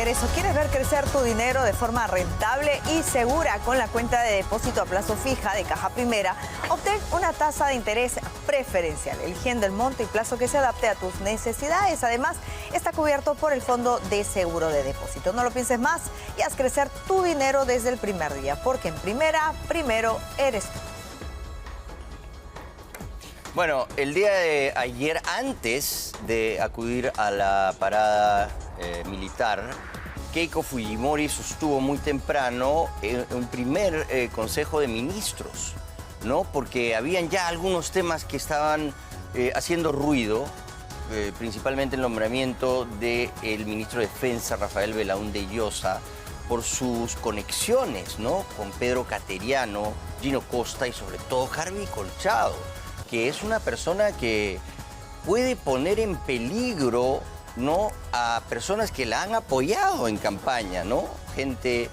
regreso. ¿Quieres ver crecer tu dinero de forma rentable y segura con la cuenta de depósito a plazo fija de Caja Primera? Obtén una tasa de interés preferencial, eligiendo el monto y plazo que se adapte a tus necesidades. Además, está cubierto por el Fondo de Seguro de Depósito. No lo pienses más y haz crecer tu dinero desde el primer día, porque en Primera, primero eres tú. Bueno, el día de ayer, antes de acudir a la parada militar, Keiko Fujimori sostuvo muy temprano un primer consejo de ministros, ¿no? Porque habían ya algunos temas que estaban haciendo ruido, principalmente el nombramiento del ministro de Defensa, Rafael Belaúnde Llosa, por sus conexiones, ¿no? Con Pedro Cateriano, Gino Costa y sobre todo Harvey Colchado, que es una persona que puede poner en peligro, ¿no?, a personas que la han apoyado en campaña, ¿no? Gente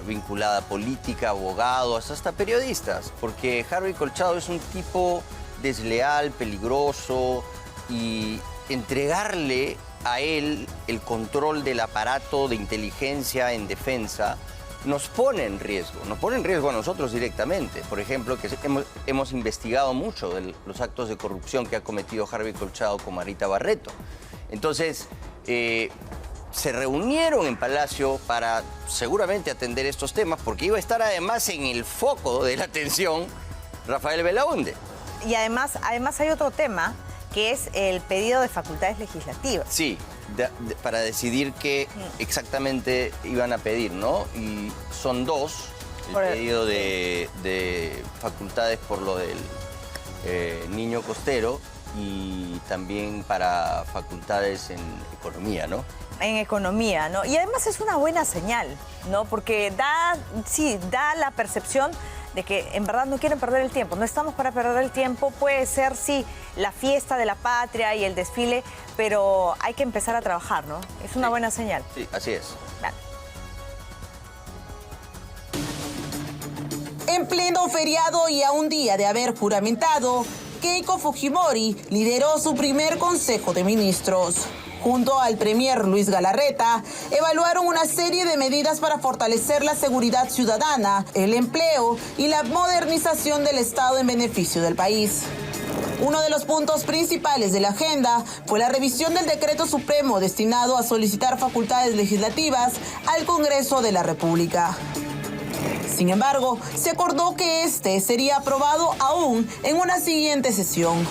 vinculada a política, abogados, hasta periodistas, porque Harvey Colchado es un tipo desleal, peligroso, y entregarle a él el control del aparato de inteligencia en defensa nos pone en riesgo a nosotros directamente. Por ejemplo, que hemos investigado mucho de los actos de corrupción que ha cometido Harvey Colchado con Marita Barreto. Entonces, se reunieron en Palacio para seguramente atender estos temas, porque iba a estar además en el foco de la atención Rafael Belaúnde. Y además hay otro tema, que es el pedido de facultades legislativas. Sí, para decidir qué exactamente iban a pedir, ¿no? Y son dos, el pedido de facultades por lo del niño costero y también para facultades en economía, ¿no? En economía, ¿no? Y además es una buena señal, ¿no? Porque da la percepción de que en verdad no quieren perder el tiempo. No estamos para perder el tiempo. Puede ser, sí, la fiesta de la patria y el desfile, pero hay que empezar a trabajar, ¿no? Es una buena señal. Sí, así es. Dale. En pleno feriado y a un día de haber juramentado, Keiko Fujimori lideró su primer Consejo de Ministros. Junto al premier Luis Galarreta, evaluaron una serie de medidas para fortalecer la seguridad ciudadana, el empleo y la modernización del Estado en beneficio del país. Uno de los puntos principales de la agenda fue la revisión del decreto supremo destinado a solicitar facultades legislativas al Congreso de la República. Sin embargo, se acordó que este sería aprobado aún en una siguiente sesión.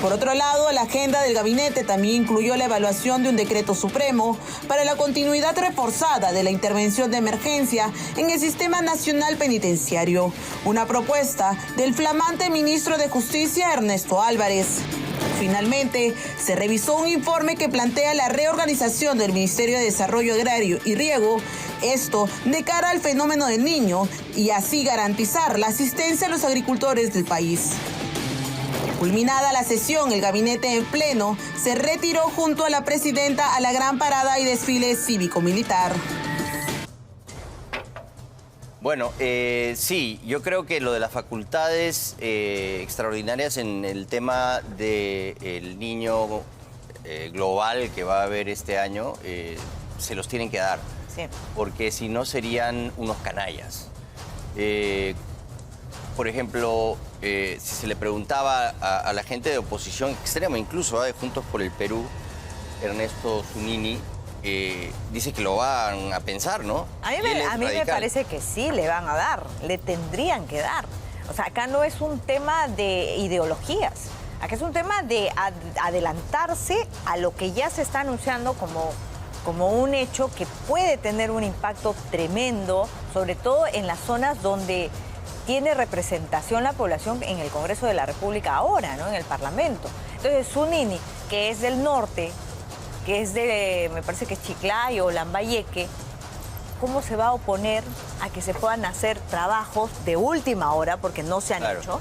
Por otro lado, la agenda del gabinete también incluyó la evaluación de un decreto supremo para la continuidad reforzada de la intervención de emergencia en el Sistema Nacional Penitenciario, una propuesta del flamante ministro de Justicia, Ernesto Álvarez. Finalmente, se revisó un informe que plantea la reorganización del Ministerio de Desarrollo Agrario y Riego, esto de cara al fenómeno del Niño, y así garantizar la asistencia a los agricultores del país. Culminada la sesión, el gabinete en pleno se retiró junto a la presidenta a la gran parada y desfile cívico-militar. Bueno, sí, yo creo que lo de las facultades extraordinarias en el tema del niño global que va a haber este año, se los tienen que dar. Sí. Porque si no serían unos canallas. Por ejemplo, si se le preguntaba a la gente de oposición extrema, incluso de Juntos por el Perú, Ernesto Zunini, dice que lo van a pensar, ¿no? A mí me parece que sí le van a dar, le tendrían que dar. O sea, acá no es un tema de ideologías, acá es un tema de adelantarse a lo que ya se está anunciando como un hecho que puede tener un impacto tremendo, sobre todo en las zonas donde tiene representación la población en el Congreso de la República ahora, ¿no? En el Parlamento. Entonces, Zunini, que es del norte, que es de, me parece que es Chiclayo o Lambayeque, ¿cómo se va a oponer a que se puedan hacer trabajos de última hora, porque no se han hecho,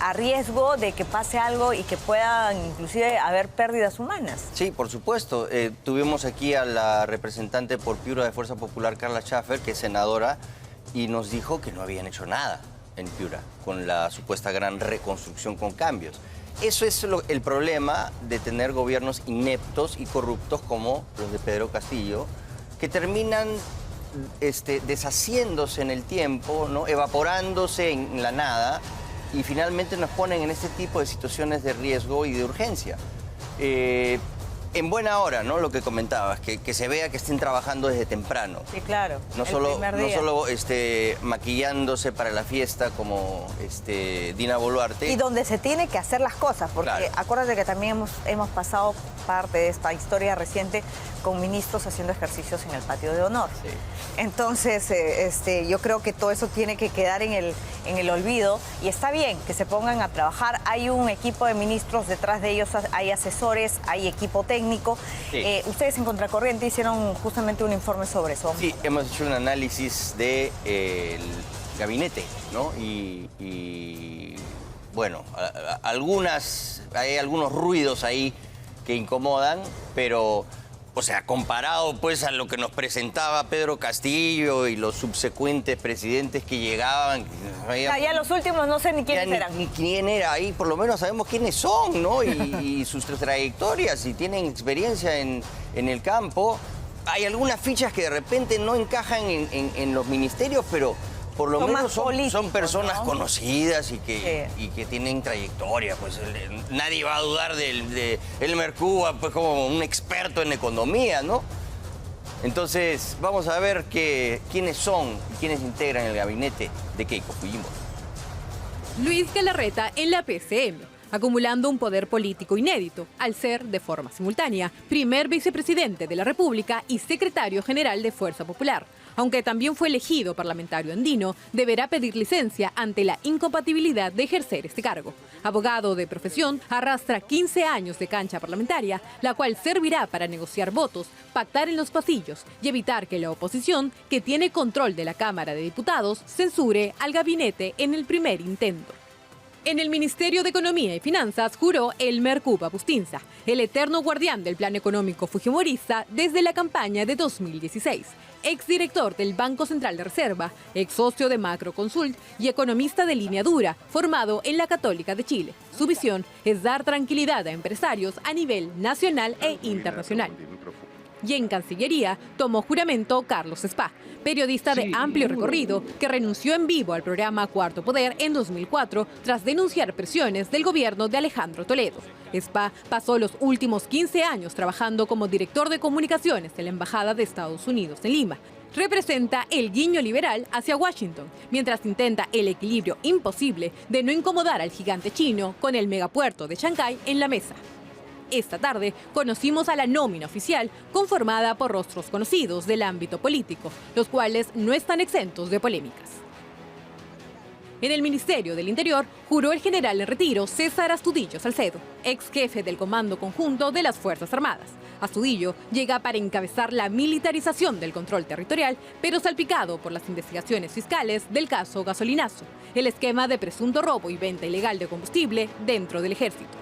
a riesgo de que pase algo y que puedan inclusive haber pérdidas humanas? Sí, por supuesto. Tuvimos aquí a la representante por Piura de Fuerza Popular, Carla Schaffer, que es senadora, y nos dijo que no habían hecho nada en Piura con la supuesta gran reconstrucción con cambios. eso es el problema de tener gobiernos ineptos y corruptos como los de Pedro Castillo, que terminan deshaciéndose en el tiempo, ¿no? Evaporándose en la nada, y finalmente nos ponen en este tipo de situaciones de riesgo y de urgencia. En buena hora, ¿no? Lo que comentabas, que se vea que estén trabajando desde temprano. Sí, claro. No solo maquillándose para la fiesta como Dina Boluarte. Y donde se tiene que hacer las cosas, porque claro, acuérdate que también hemos pasado parte de esta historia reciente con ministros haciendo ejercicios en el patio de honor. Sí. Entonces, yo creo que todo eso tiene que quedar en el olvido, y está bien que se pongan a trabajar. Hay un equipo de ministros, detrás de ellos hay asesores, hay equipo técnico. Sí. Ustedes en Contracorriente hicieron justamente un informe sobre eso. Sí, hemos hecho un análisis del gabinete, ¿no? Y bueno, hay algunos ruidos ahí que incomodan, pero, o sea, comparado pues a lo que nos presentaba Pedro Castillo y los subsecuentes presidentes que llegaban. Ya los últimos no sé ni quiénes eran. Ni quién era ahí, por lo menos sabemos quiénes son, ¿no? Y sus trayectorias, y tienen experiencia en el campo. Hay algunas fichas que de repente no encajan en los ministerios, pero por lo menos son personas, ¿no?, conocidas y que tienen trayectoria. Pues nadie va a dudar de Elmer Cuba, pues, como un experto en economía, ¿no? Entonces, vamos a ver quiénes son y quiénes integran el gabinete de Keiko Fujimori. Luis Galarreta en la PCM, acumulando un poder político inédito, al ser, de forma simultánea, primer vicepresidente de la República y secretario general de Fuerza Popular. Aunque también fue elegido parlamentario andino, deberá pedir licencia ante la incompatibilidad de ejercer este cargo. Abogado de profesión, arrastra 15 años de cancha parlamentaria, la cual servirá para negociar votos, pactar en los pasillos y evitar que la oposición, que tiene control de la Cámara de Diputados, censure al gabinete en el primer intento. En el Ministerio de Economía y Finanzas juró Elmer Cuba Bustinza, el eterno guardián del plan económico fujimorista desde la campaña de 2016. Exdirector del Banco Central de Reserva, ex socio de Macroconsult y economista de línea dura, formado en la Católica de Chile. Su visión es dar tranquilidad a empresarios a nivel nacional e internacional. Y en Cancillería tomó juramento Carlos Spa, periodista de amplio recorrido que renunció en vivo al programa Cuarto Poder en 2004 tras denunciar presiones del gobierno de Alejandro Toledo. Spa pasó los últimos 15 años trabajando como director de comunicaciones de la Embajada de Estados Unidos en Lima. Representa el guiño liberal hacia Washington, mientras intenta el equilibrio imposible de no incomodar al gigante chino con el megapuerto de Shanghái en la mesa. Esta tarde conocimos a la nómina oficial conformada por rostros conocidos del ámbito político, los cuales no están exentos de polémicas. En el Ministerio del Interior juró el general en retiro César Astudillo Salcedo, ex jefe del Comando Conjunto de las Fuerzas Armadas. Astudillo llega para encabezar la militarización del control territorial, pero salpicado por las investigaciones fiscales del caso Gasolinazo, el esquema de presunto robo y venta ilegal de combustible dentro del ejército.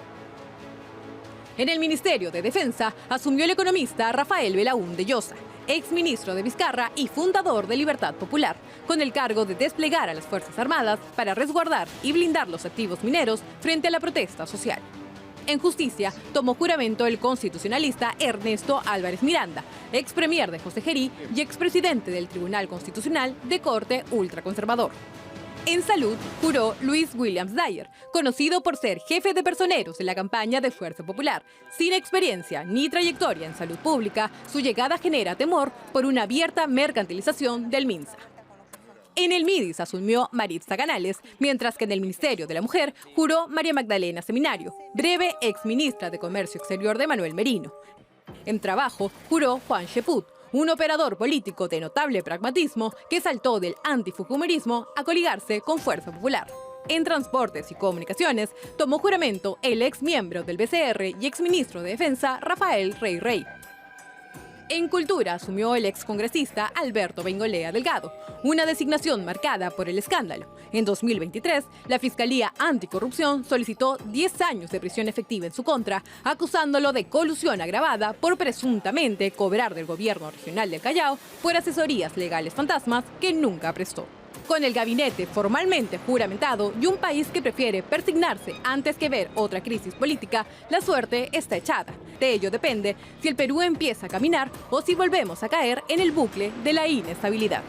En el Ministerio de Defensa asumió el economista Rafael Belaún de Llosa, exministro de Vizcarra y fundador de Libertad Popular, con el cargo de desplegar a las Fuerzas Armadas para resguardar y blindar los activos mineros frente a la protesta social. En Justicia tomó juramento el constitucionalista Ernesto Álvarez Miranda, ex premier de José Gerí y expresidente del Tribunal Constitucional de corte ultraconservador. En Salud juró Luis Williams Dyer, conocido por ser jefe de personeros de la campaña de Fuerza Popular. Sin experiencia ni trayectoria en salud pública, su llegada genera temor por una abierta mercantilización del MINSA. En el MIDIS asumió Maritza Canales, mientras que en el Ministerio de la Mujer juró María Magdalena Seminario, breve exministra de Comercio Exterior de Manuel Merino. En Trabajo juró Juan Cheput, un operador político de notable pragmatismo que saltó del antifujimorismo a coligarse con Fuerza Popular. En Transportes y Comunicaciones tomó juramento el ex miembro del BCR y exministro de Defensa Rafael Rey Rey. En Cultura asumió el excongresista Alberto Bengolea Delgado, una designación marcada por el escándalo. En 2023, la Fiscalía Anticorrupción solicitó 10 años de prisión efectiva en su contra, acusándolo de colusión agravada por presuntamente cobrar del gobierno regional del Callao por asesorías legales fantasmas que nunca prestó. Con el gabinete formalmente juramentado y un país que prefiere persignarse antes que ver otra crisis política, la suerte está echada. De ello depende si el Perú empieza a caminar o si volvemos a caer en el bucle de la inestabilidad.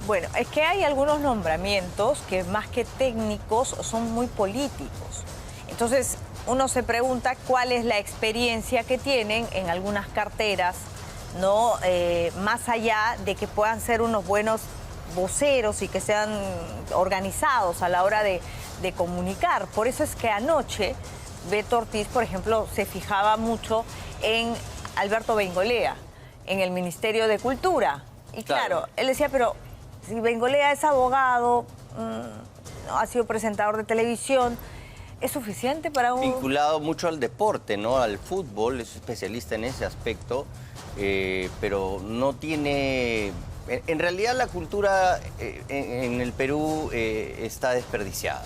Bueno, es que hay algunos nombramientos que más que técnicos son muy políticos. Entonces uno se pregunta cuál es la experiencia que tienen en algunas carteras, ¿no? Más allá de que puedan ser unos buenos voceros y que sean organizados a la hora de comunicar. Por eso es que anoche Beto Ortiz, por ejemplo, se fijaba mucho en Alberto Bengolea, en el Ministerio de Cultura. Y claro, él decía, pero si Bengolea es abogado, ha sido presentador de televisión, ¿es suficiente para un...? Vinculado mucho al deporte, ¿no? Al fútbol, es especialista en ese aspecto, pero no tiene... En realidad la cultura en el Perú está desperdiciada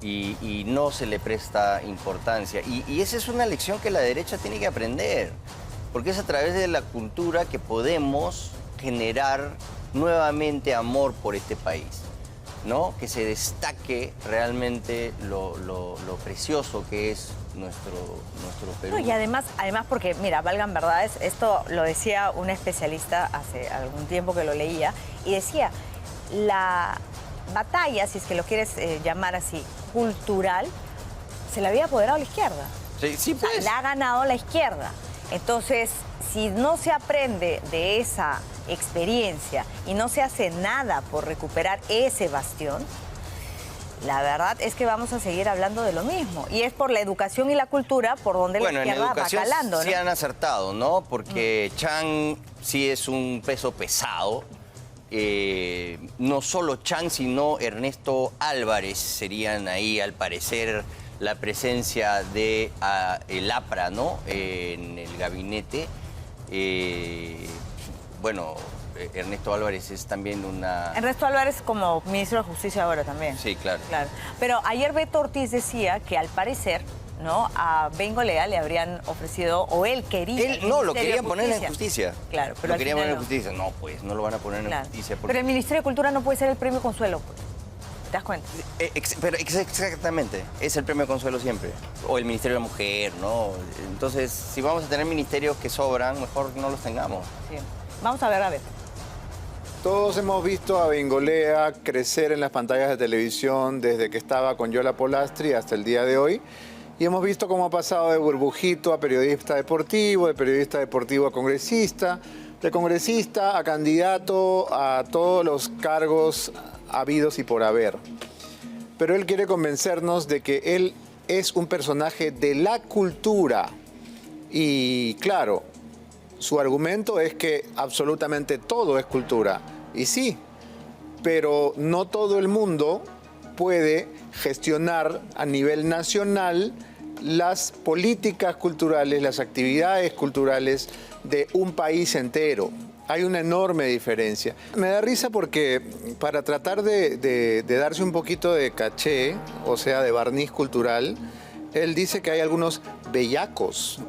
y no se le presta importancia. Y esa es una lección que la derecha tiene que aprender, porque es a través de la cultura que podemos generar nuevamente amor por este país, ¿no? Que se destaque realmente lo precioso que es nuestro Perú. No, y además porque, mira, valgan verdades, esto lo decía un especialista hace algún tiempo que lo leía, y decía, la batalla, si es que lo quieres llamar así, cultural, se la había apoderado la izquierda. Sí, pues. O sea, la ha ganado la izquierda. Entonces, si no se aprende de esa experiencia y no se hace nada por recuperar ese bastión, la verdad es que vamos a seguir hablando de lo mismo. Y es por la educación y la cultura por donde la izquierda va calando, ¿no? Sí han acertado, ¿no? Porque Chang sí es un peso pesado. No solo Chang, sino Ernesto Álvarez serían ahí, al parecer, la presencia de el APRA, ¿no? En el gabinete. Bueno, Ernesto Álvarez es también una... Ernesto Álvarez como ministro de Justicia ahora también. Sí, claro. Pero ayer Beto Ortiz decía que al parecer, ¿no? A Bengolea le habrían ofrecido, o él quería... No, lo querían poner en justicia. Claro, pero lo querían poner en justicia. No, pues, no lo van a poner en justicia. Porque... Pero el Ministerio de Cultura no puede ser el premio Consuelo, pues. ¿Te das cuenta? Pero exactamente, es el premio Consuelo siempre. O el Ministerio de la Mujer, ¿no? Entonces, si vamos a tener ministerios que sobran, mejor no los tengamos. Sí. Vamos a ver. Todos hemos visto a Bengolea crecer en las pantallas de televisión desde que estaba con Yola Polastri hasta el día de hoy. Y hemos visto cómo ha pasado de burbujito a periodista deportivo, de periodista deportivo a congresista, de congresista a candidato a todos los cargos habidos y por haber. Pero él quiere convencernos de que él es un personaje de la cultura. Y claro, su argumento es que absolutamente todo es cultura. Y sí, pero no todo el mundo puede gestionar a nivel nacional las políticas culturales, las actividades culturales de un país entero. Hay una enorme diferencia. Me da risa porque para tratar de darse un poquito de caché, o sea, de barniz cultural, él dice que hay algunos bellacos,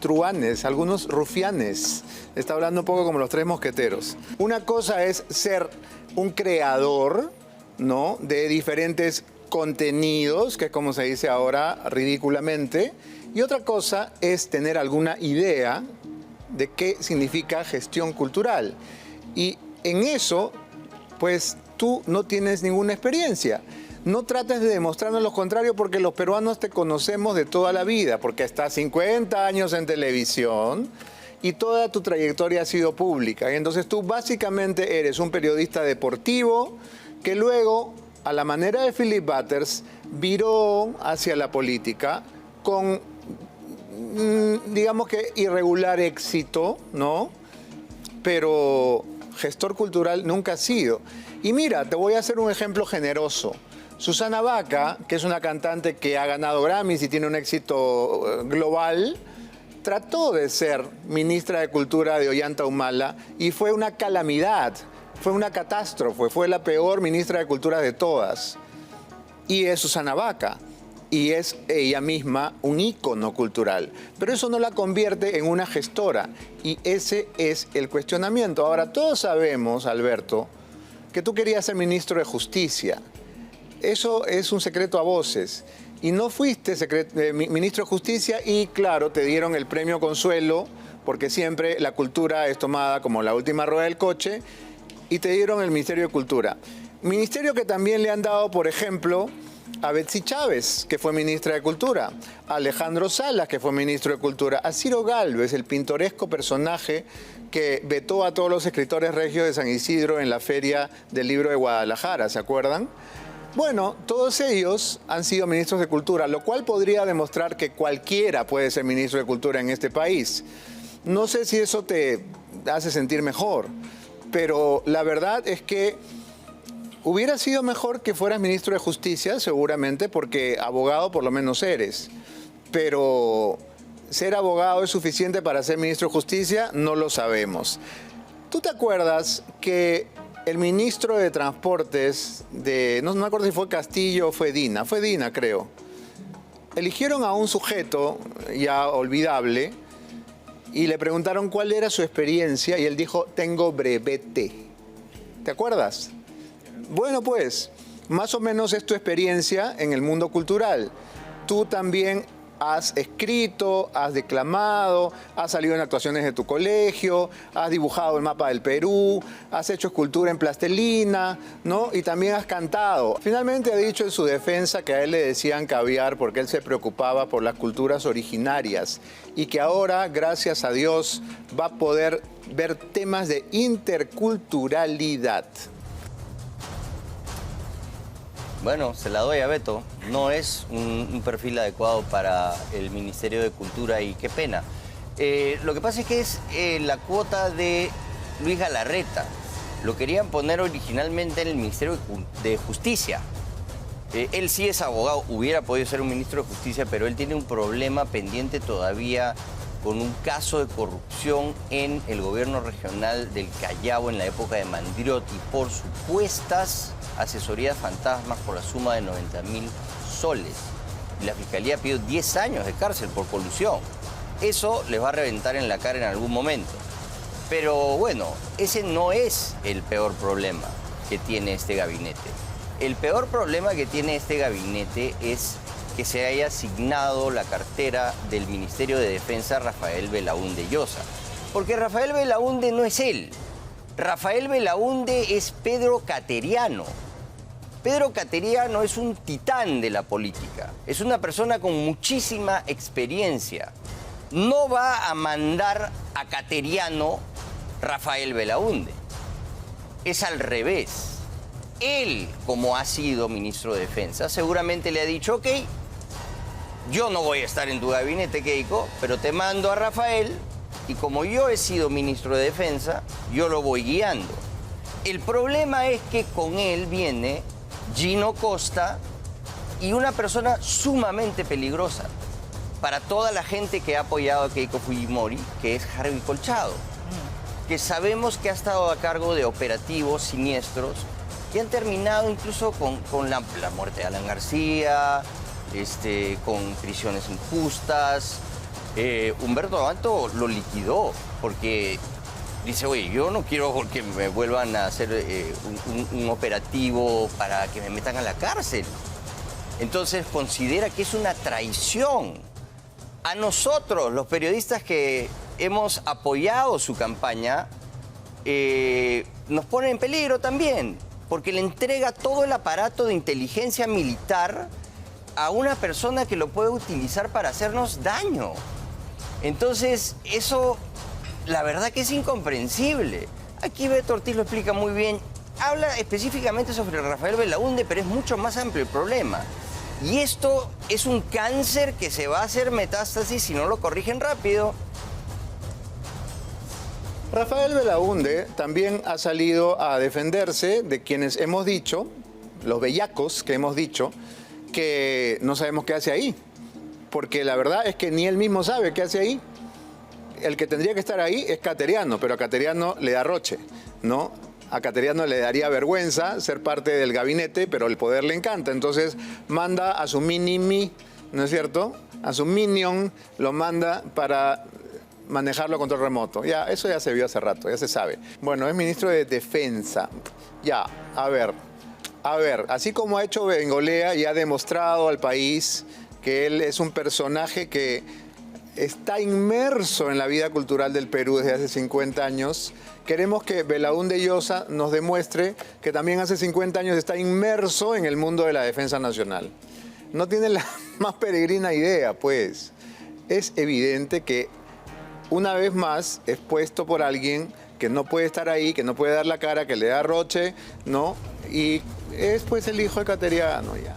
truanes, algunos rufianes. Está hablando un poco como los Tres Mosqueteros. Una cosa es ser un creador, ¿no?, de diferentes contenidos, que es como se dice ahora ridículamente, y otra cosa es tener alguna idea de qué significa gestión cultural. Y en eso, pues tú no tienes ninguna experiencia. No trates de demostrarnos lo contrario, porque los peruanos te conocemos de toda la vida, porque estás 50 años en televisión y toda tu trayectoria ha sido pública. Y entonces tú básicamente eres un periodista deportivo que luego, a la manera de Philip Butters, viró hacia la política con, digamos que irregular éxito, ¿no? Pero gestor cultural nunca ha sido. Y mira, te voy a hacer un ejemplo generoso. Susana Baca, que es una cantante que ha ganado Grammys y tiene un éxito global, trató de ser ministra de Cultura de Ollanta Humala y fue una calamidad, fue una catástrofe, fue la peor ministra de Cultura de todas. Y es Susana Baca. y es ella misma un ícono cultural. Pero eso no la convierte en una gestora, y ese es el cuestionamiento. Ahora, todos sabemos, Alberto, que tú querías ser ministro de Justicia. Eso es un secreto a voces. Y no fuiste ministro de Justicia y, claro, te dieron el premio Consuelo, porque siempre la cultura es tomada como la última rueda del coche, y te dieron el Ministerio de Cultura. Ministerio que también le han dado, por ejemplo, a Betsy Chávez, que fue ministra de Cultura, a Alejandro Salas, que fue ministro de Cultura, a Ciro Gálvez, el pintoresco personaje que vetó a todos los escritores regios de San Isidro en la Feria del Libro de Guadalajara, ¿se acuerdan? Bueno, todos ellos han sido ministros de Cultura, lo cual podría demostrar que cualquiera puede ser ministro de Cultura en este país. No sé si eso te hace sentir mejor, pero la verdad es que hubiera sido mejor que fueras ministro de Justicia, seguramente, porque abogado por lo menos eres. Pero ser abogado es suficiente para ser ministro de Justicia, no lo sabemos. ¿Tú te acuerdas que el ministro de Transportes no me acuerdo si fue Castillo o fue Dina creo, eligieron a un sujeto ya olvidable y le preguntaron cuál era su experiencia y él dijo, tengo brevete. ¿Te acuerdas? Bueno, pues, más o menos es tu experiencia en el mundo cultural. Tú también has escrito, has declamado, has salido en actuaciones de tu colegio, has dibujado el mapa del Perú, has hecho escultura en plastilina, ¿no? Y también has cantado. Finalmente ha dicho en su defensa que a él le decían caviar porque él se preocupaba por las culturas originarias y que ahora, gracias a Dios, va a poder ver temas de interculturalidad. Bueno, se la doy a Beto. No es un perfil adecuado para el Ministerio de Cultura y qué pena. Lo que pasa es que es la cuota de Luis Galarreta. Lo querían poner originalmente en el Ministerio de Justicia. Él sí es abogado, hubiera podido ser un ministro de Justicia, pero él tiene un problema pendiente todavía con un caso de corrupción en el gobierno regional del Callao en la época de Mandriotti por supuestas asesorías fantasmas por la suma de 90.000 soles. Y la Fiscalía pidió 10 años de cárcel por colusión. Eso les va a reventar en la cara en algún momento. Pero bueno, ese no es el peor problema que tiene este gabinete. El peor problema que tiene este gabinete es que se haya asignado la cartera del Ministerio de Defensa a Rafael Belaúnde Llosa. Porque Rafael Belaúnde no es él. Rafael Belaúnde es Pedro Cateriano. Pedro Cateriano es un titán de la política. Es una persona con muchísima experiencia. No va a mandar a Cateriano Rafael Belaúnde. Es al revés. Él, como ha sido ministro de Defensa, seguramente le ha dicho, ok, yo no voy a estar en tu gabinete, Keiko, pero te mando a Rafael y como yo he sido ministro de Defensa, yo lo voy guiando. El problema es que con él viene Gino Costa y una persona sumamente peligrosa para toda la gente que ha apoyado a Keiko Fujimori, que es Harvey Colchado, que sabemos que ha estado a cargo de operativos siniestros que han terminado incluso con la muerte de Alan García, con prisiones injustas. Humberto Abanto lo liquidó porque dice, oye, yo no quiero que me vuelvan a hacer un operativo para que me metan a la cárcel. Entonces considera que es una traición. A nosotros, los periodistas que hemos apoyado su campaña, nos pone en peligro también, porque le entrega todo el aparato de inteligencia militar a una persona que lo puede utilizar para hacernos daño. Entonces, eso, la verdad que es incomprensible. Aquí Beto Ortiz lo explica muy bien. Habla específicamente sobre Rafael Belaúnde, pero es mucho más amplio el problema. Y esto es un cáncer que se va a hacer metástasis si no lo corrigen rápido. Rafael Belaúnde también ha salido a defenderse de quienes hemos dicho, los bellacos que hemos dicho, que no sabemos qué hace ahí. Porque la verdad es que ni él mismo sabe qué hace ahí. El que tendría que estar ahí es Cateriano, pero a Cateriano le da roche, ¿no? A Cateriano le daría vergüenza ser parte del gabinete, pero el poder le encanta. Entonces manda a su mini-mi, ¿no es cierto? A su minion lo manda para manejarlo a control remoto. Ya, eso ya se vio hace rato, ya se sabe. Bueno, es ministro de Defensa. Ya, a ver, así como ha hecho Bengolea y ha demostrado al país que él es un personaje que está inmerso en la vida cultural del Perú desde hace 50 años, queremos que Belaúnde Llosa nos demuestre que también hace 50 años está inmerso en el mundo de la defensa nacional. No tiene la más peregrina idea, pues. Es evidente que una vez más es puesto por alguien que no puede estar ahí, que no puede dar la cara, que le da roche, ¿no? Y es pues el hijo de Cateriano ya.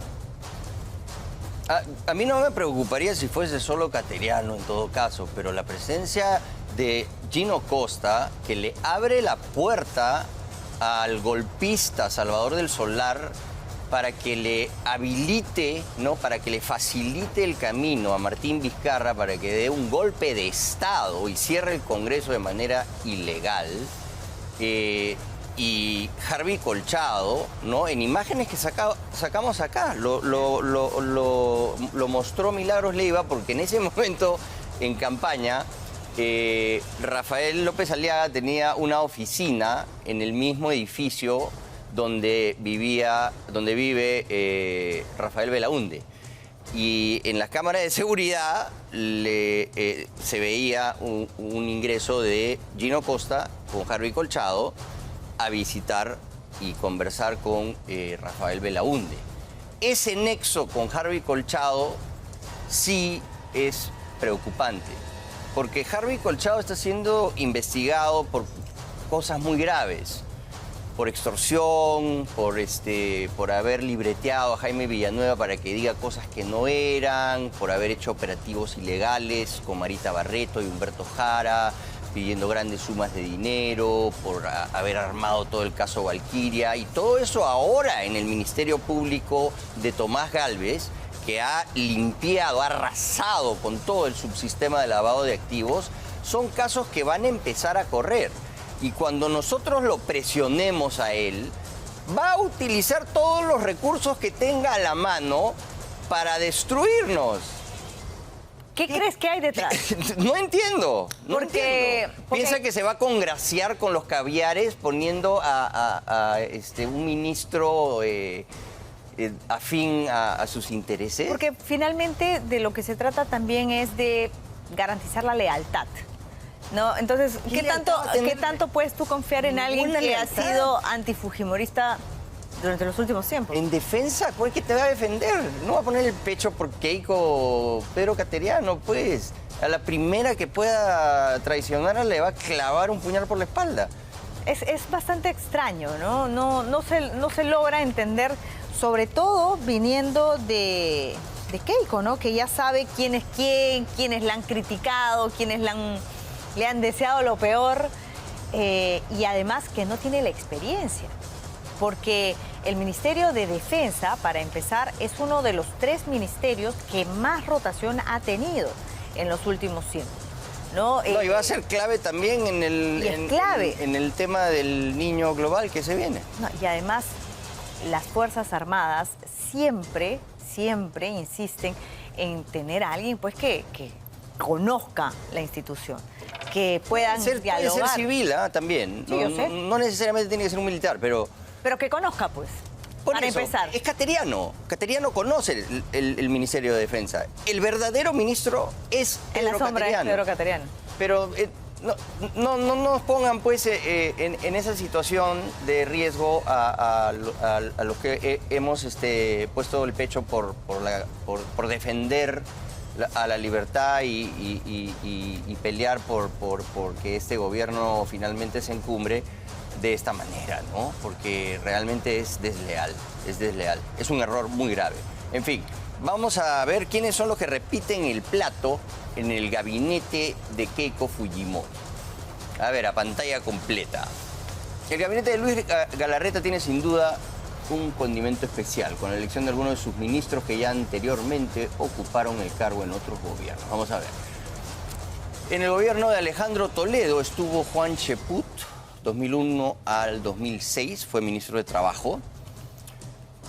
A mí no me preocuparía si fuese solo Cateriano en todo caso, pero la presencia de Gino Costa, que le abre la puerta al golpista Salvador del Solar para que le habilite, ¿no? Para que le facilite el camino a Martín Vizcarra para que dé un golpe de Estado y cierre el Congreso de manera ilegal. Y Harvey Colchado, ¿no? En imágenes que sacamos acá, lo mostró Milagros Leiva, porque en ese momento, en campaña, Rafael López Aliaga tenía una oficina en el mismo edificio donde vive Rafael Belaúnde. Y en las cámaras de seguridad se veía un ingreso de Gino Costa con Harvey Colchado a visitar y conversar con Rafael Belaúnde. Ese nexo con Harvey Colchado sí es preocupante, porque Harvey Colchado está siendo investigado por cosas muy graves, por extorsión, por haber libreteado a Jaime Villanueva para que diga cosas que no eran, por haber hecho operativos ilegales con Marita Barreto y Humberto Jara, pidiendo grandes sumas de dinero, por haber armado todo el caso Valquiria, y todo eso ahora en el Ministerio Público de Tomás Gálvez, que ha limpiado, ha arrasado con todo el subsistema de lavado de activos, son casos que van a empezar a correr. Y cuando nosotros lo presionemos a él, va a utilizar todos los recursos que tenga a la mano para destruirnos. ¿Qué crees que hay detrás? No entiendo. Porque Piensa que se va a congraciar con los caviares poniendo a un ministro afín a sus intereses. Porque finalmente de lo que se trata también es de garantizar la lealtad, ¿no? Entonces, ¿qué tanto puedes tú confiar en alguien que ha sido antifujimorista durante los últimos tiempos? En defensa, ¿cuál es que te va a defender? No va a poner el pecho por Keiko Pedro Cateriano, pues. A la primera que pueda traicionar le va a clavar un puñal por la espalda. Es bastante extraño, ¿no? No se logra entender, sobre todo viniendo de Keiko, ¿no? Que ya sabe quién es quién, quiénes la han criticado, quiénes le han deseado lo peor, y además que no tiene la experiencia. Porque el Ministerio de Defensa, para empezar, es uno de los 3 ministerios que más rotación ha tenido en los últimos tiempos, ¿no? Y va a ser clave también en el tema del niño global que se viene. No, y además, las Fuerzas Armadas siempre insisten en tener a alguien pues que conozca la institución, que puedan dialogar. Puede ser civil, también. Sí, yo sé. No necesariamente tiene que ser un militar, pero que conozca, pues, para empezar. Es Cateriano. Cateriano conoce el Ministerio de Defensa. El verdadero ministro es Pedro Cateriano. En la sombra es Pedro Cateriano. Pero no nos pongan, pues, en esa situación de riesgo a los que hemos puesto el pecho por defender a la libertad y pelear por que este gobierno finalmente se encumbre de esta manera, ¿no? Porque realmente es desleal. Es un error muy grave. En fin, vamos a ver quiénes son los que repiten el plato en el gabinete de Keiko Fujimori. A ver, a pantalla completa. El gabinete de Luis Galarreta tiene sin duda un condimento especial con la elección de algunos de sus ministros que ya anteriormente ocuparon el cargo en otros gobiernos. Vamos a ver. En el gobierno de Alejandro Toledo estuvo Juan Cheput, 2001 al 2006 fue ministro de Trabajo.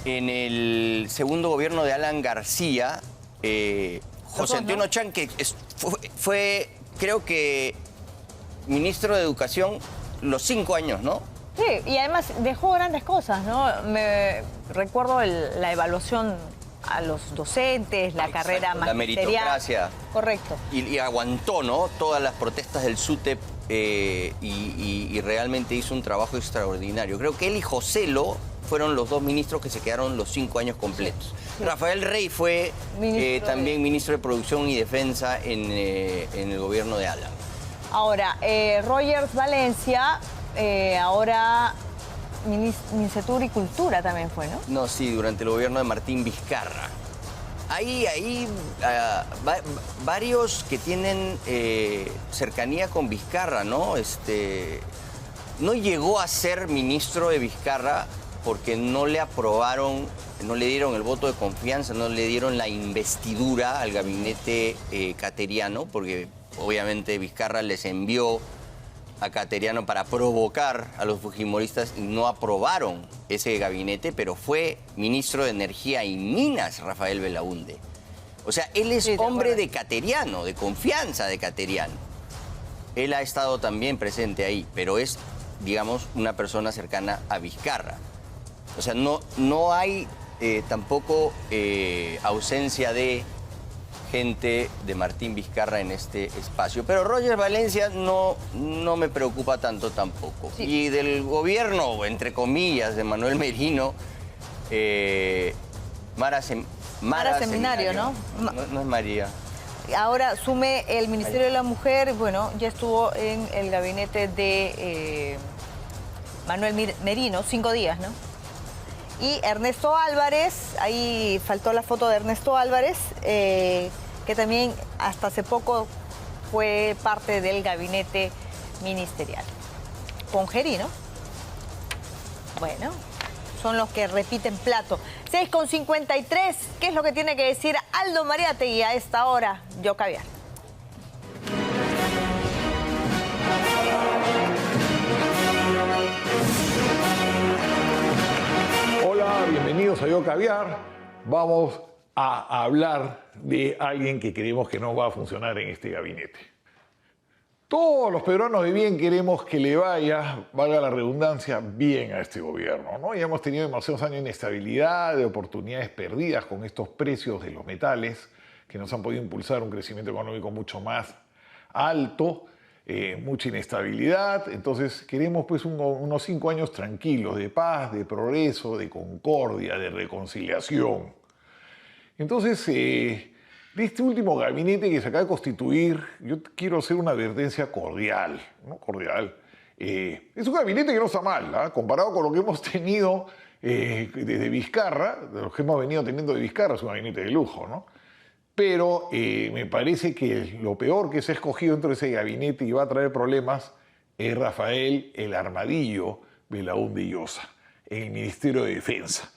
En el segundo gobierno de Alan García, José Antonio Chang, que fue, creo que, ministro de Educación los 5 años, ¿no? Sí, y además dejó grandes cosas, ¿no? Me recuerdo la evaluación a los docentes, la carrera magisterial. La meritocracia. Correcto. Y aguantó, ¿no?, todas las protestas del SUTEP y realmente hizo un trabajo extraordinario. Creo que él y Joselo fueron los 2 ministros que se quedaron los 5 años completos. Sí. Rafael Rey fue también ministro de Producción y Defensa en el gobierno de Alan. Ahora, Rogers Valencia, ahora Mincetur y Cultura también fue, ¿no? No, sí, durante el gobierno de Martín Vizcarra. Hay varios que tienen cercanía con Vizcarra, ¿no? No llegó a ser ministro de Vizcarra porque no le aprobaron, no le dieron el voto de confianza, no le dieron la investidura al gabinete cateriano, porque obviamente Vizcarra les envió a Cateriano para provocar a los fujimoristas y no aprobaron ese gabinete, pero fue ministro de Energía y Minas Rafael Belaúnde. O sea, él es hombre de Cateriano, de confianza de Cateriano. Él ha estado también presente ahí, pero es, digamos, una persona cercana a Vizcarra. O sea, no hay tampoco ausencia de gente de Martín Vizcarra en este espacio. Pero Rogers Valencia no me preocupa tanto tampoco. Sí. Y del gobierno, entre comillas, de Manuel Merino, Mara Seminario, ¿no? No es María. Ahora asume el Ministerio de la Mujer, bueno, ya estuvo en el gabinete de Manuel Merino, 5 días, ¿no? Y Ernesto Álvarez, ahí faltó la foto de Ernesto Álvarez, que también hasta hace poco fue parte del gabinete ministerial. Con Geri, ¿no? Bueno, son los que repiten plato. 6:53, ¿qué es lo que tiene que decir Aldo Mariátegui a esta hora? Yo Caviar. Hola, bienvenidos a Yo Caviar. Vamos a hablar de alguien que creemos que no va a funcionar en este gabinete. Todos los peruanos de bien queremos que le vaya, valga la redundancia, bien a este gobierno, ¿no? Ya hemos tenido demasiados años de inestabilidad, de oportunidades perdidas con estos precios de los metales que nos han podido impulsar un crecimiento económico mucho más alto, mucha inestabilidad. Entonces queremos pues unos 5 años tranquilos, de paz, de progreso, de concordia, de reconciliación. Entonces, de este último gabinete que se acaba de constituir, yo quiero hacer una advertencia cordial, ¿no? Cordial. Es un gabinete que no está mal, ¿eh? Comparado con lo que hemos tenido desde Vizcarra, de lo que hemos venido teniendo de Vizcarra, es un gabinete de lujo, ¿no? Pero me parece que lo peor que se ha escogido dentro de ese gabinete y va a traer problemas es Rafael el Armadillo Belaúnde Llosa, en el Ministerio de Defensa.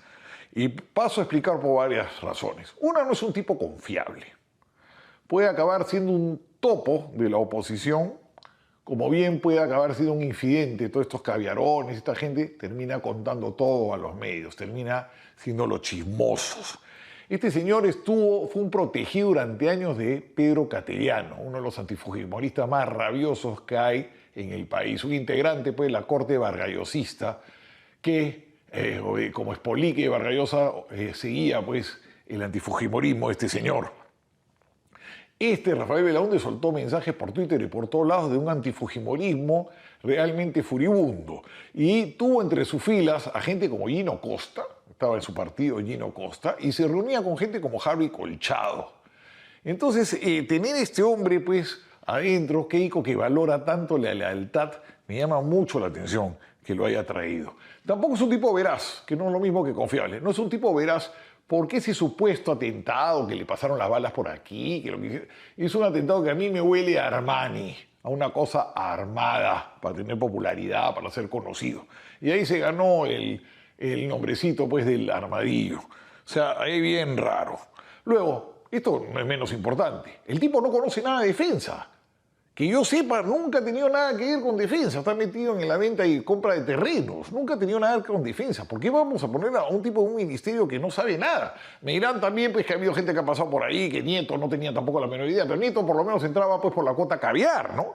Y paso a explicar por varias razones. Una, no es un tipo confiable. Puede acabar siendo un topo de la oposición, como bien puede acabar siendo un infidente. Todos estos caviarones, esta gente termina contando todo a los medios, termina siendo los chismosos. Este señor fue un protegido durante años de Pedro Cateriano, uno de los antifujimoristas más rabiosos que hay en el país. Un integrante pues, de la corte vargallosista que, como Espolique y Vargallosa, seguía pues, el antifujimorismo de este señor. Rafael Belaúnde soltó mensajes por Twitter y por todos lados de un antifujimorismo realmente furibundo. Y tuvo entre sus filas a gente como Gino Costa, estaba en su partido Gino Costa, y se reunía con gente como Harry Colchado. Entonces, tener este hombre, pues, adentro, Keiko, que valora tanto la lealtad, me llama mucho la atención que lo haya traído. Tampoco es un tipo veraz, que no es lo mismo que confiable. No es un tipo veraz porque ese supuesto atentado, que le pasaron las balas por aquí, es un atentado que a mí me huele a Armani, a una cosa armada, para tener popularidad, para ser conocido. Y ahí se ganó el nombrecito pues, del Armadillo. O sea, ahí bien raro. Luego, esto no es menos importante. El tipo no conoce nada de defensa. que yo sepa, nunca ha tenido nada que ver con defensa. Está metido en la venta y compra de terrenos. Nunca ha tenido nada que ver con defensa. ¿Por qué vamos a poner a un tipo de un ministerio que no sabe nada? Me dirán también pues, que ha habido gente que ha pasado por ahí, que Nieto no tenía tampoco la menor idea, pero Nieto por lo menos entraba pues, por la cuota caviar, ¿no?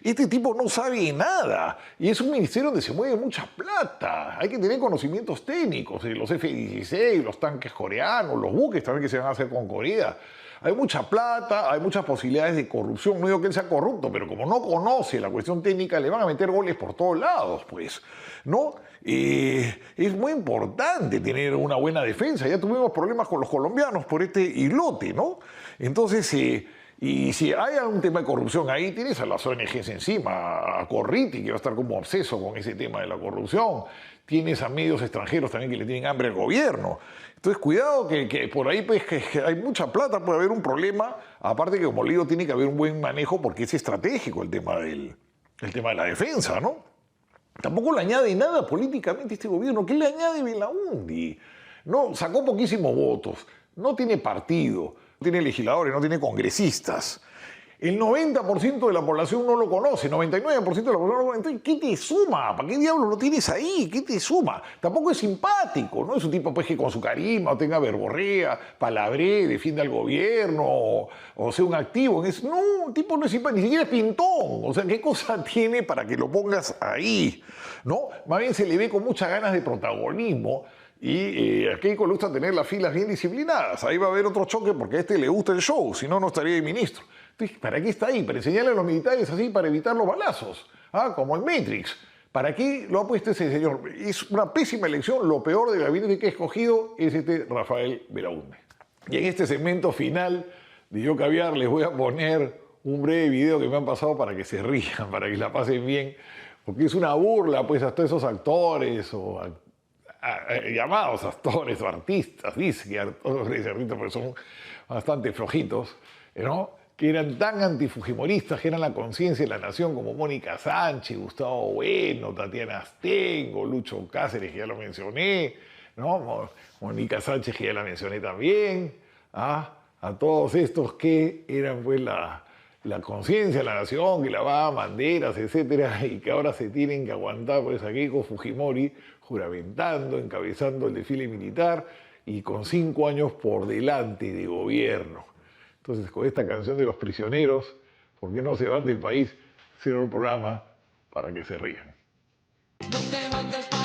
Este tipo no sabe nada. Y es un ministerio donde se mueve mucha plata. Hay que tener conocimientos técnicos. Los F-16, los tanques coreanos, los buques también que se van a hacer con Corea. Hay mucha plata, hay muchas posibilidades de corrupción. No digo que él sea corrupto, pero como no conoce la cuestión técnica, le van a meter goles por todos lados, pues, ¿no? Es muy importante tener una buena defensa. Ya tuvimos problemas con los colombianos por este islote, ¿no? Entonces, y si hay algún tema de corrupción ahí, tienes a las ONGs encima, a Corriti, que va a estar como obseso con ese tema de la corrupción. Tienes a medios extranjeros también que le tienen hambre al gobierno. Entonces, cuidado que por ahí pues, que hay mucha plata, puede haber un problema. Aparte que, como le digo, tiene que haber un buen manejo porque es estratégico el tema de la defensa, ¿no? Tampoco le añade nada políticamente a este gobierno. ¿Qué le añade Belaúnde? No, sacó poquísimos votos, no tiene partido, no tiene legisladores, no tiene congresistas. El 90% de la población no lo conoce, 99% de la población no lo conoce. Entonces, ¿qué te suma? ¿Para qué diablos lo tienes ahí? ¿Qué te suma? Tampoco es simpático, no es un tipo pues, que con su carisma o tenga verborrea, palabree, defienda al gobierno o sea un activo. No, el tipo no es simpático, ni siquiera es pintón. O sea, ¿qué cosa tiene para que lo pongas ahí? ¿No? Más bien se le ve con muchas ganas de protagonismo. Y a Keiko le gusta tener las filas bien disciplinadas. Ahí va a haber otro choque porque a este le gusta el show, si no, no estaría de ministro. Entonces, ¿para qué está ahí? ¿Para enseñarle a los militares así, para evitar los balazos? ¿Ah? Como el Matrix. ¿Para qué lo ha puesto ese señor? Es una pésima elección. Lo peor del gabinete que ha escogido es este Rafael Belaúnde. Y en este segmento final de Yo Caviar les voy a poner un breve video que me han pasado para que se rían, para que la pasen bien, porque es una burla pues a todos esos actores o llamados actores o artistas, dice que actores y artistas porque son bastante flojitos, ¿no? Que eran tan antifujimoristas, que eran la conciencia de la nación, como Mónica Sánchez, Gustavo Bueno, Tatiana Astengo, Lucho Cáceres, que ya lo mencioné, ¿no? Mónica Sánchez, que ya la mencioné también, a todos estos que eran pues la conciencia de la nación, que lavaban banderas, etcétera, y que ahora se tienen que aguantar pues a Keiko Fujimori juramentando, encabezando el desfile militar y con 5 años por delante de gobierno. Entonces, con esta canción de los prisioneros, ¿por qué no se van del país? Cierro el programa para que se rían. No te van del país.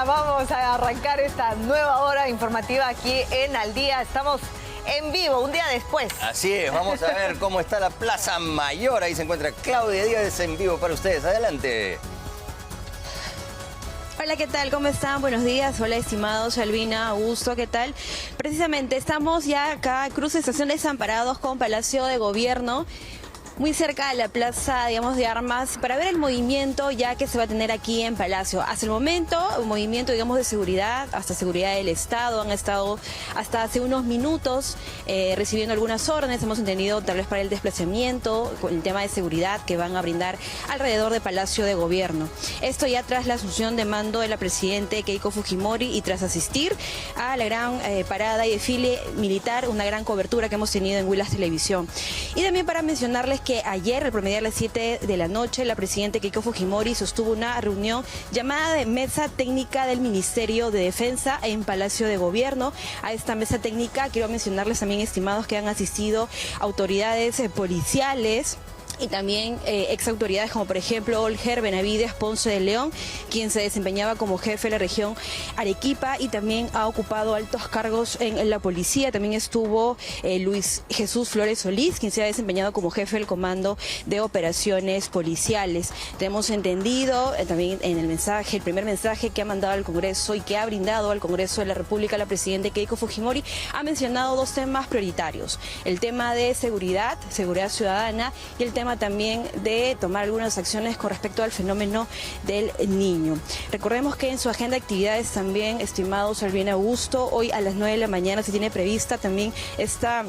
Vamos a arrancar esta nueva hora informativa aquí en Al Día. Estamos en vivo, un día después. Así es, vamos a ver cómo está la Plaza Mayor. Ahí se encuentra Claudia Díaz en vivo para ustedes. Adelante. Hola, ¿qué tal? ¿Cómo están? Buenos días. Hola, estimados Albina, Augusto, ¿qué tal? Precisamente estamos ya acá, cruce Estación Desamparados con Palacio de Gobierno, muy cerca de la plaza, digamos, de armas, para ver el movimiento ya que se va a tener aquí en Palacio. Hasta el momento, un movimiento, digamos, de seguridad, hasta seguridad del Estado. Han estado hasta hace unos minutos recibiendo algunas órdenes. Hemos entendido tal vez para el desplazamiento, con el tema de seguridad que van a brindar alrededor de Palacio de Gobierno. Esto ya tras la asunción de mando de la presidenta Keiko Fujimori y tras asistir a la gran parada y desfile militar, una gran cobertura que hemos tenido en Huilas Televisión. Y también para mencionarles que ayer, al promediar las 7 de la noche, la presidenta Keiko Fujimori sostuvo una reunión llamada de Mesa Técnica del Ministerio de Defensa en Palacio de Gobierno. A esta mesa técnica quiero mencionarles también, estimados, que han asistido autoridades policiales y también ex autoridades como por ejemplo Olger Benavides Ponce de León, quien se desempeñaba como jefe de la región Arequipa y también ha ocupado altos cargos en la policía. También estuvo Luis Jesús Flores Solís, quien se ha desempeñado como jefe del Comando de Operaciones Policiales. Tenemos entendido también en el mensaje, el primer mensaje que ha mandado al Congreso y que ha brindado al Congreso de la República la presidenta Keiko Fujimori, ha mencionado 2 temas prioritarios: el tema de seguridad ciudadana y el tema tema también de tomar algunas acciones con respecto al fenómeno del niño. Recordemos que en su agenda de actividades también, estimado Salvina Augusto, hoy a las 9 de la mañana se tiene prevista también esta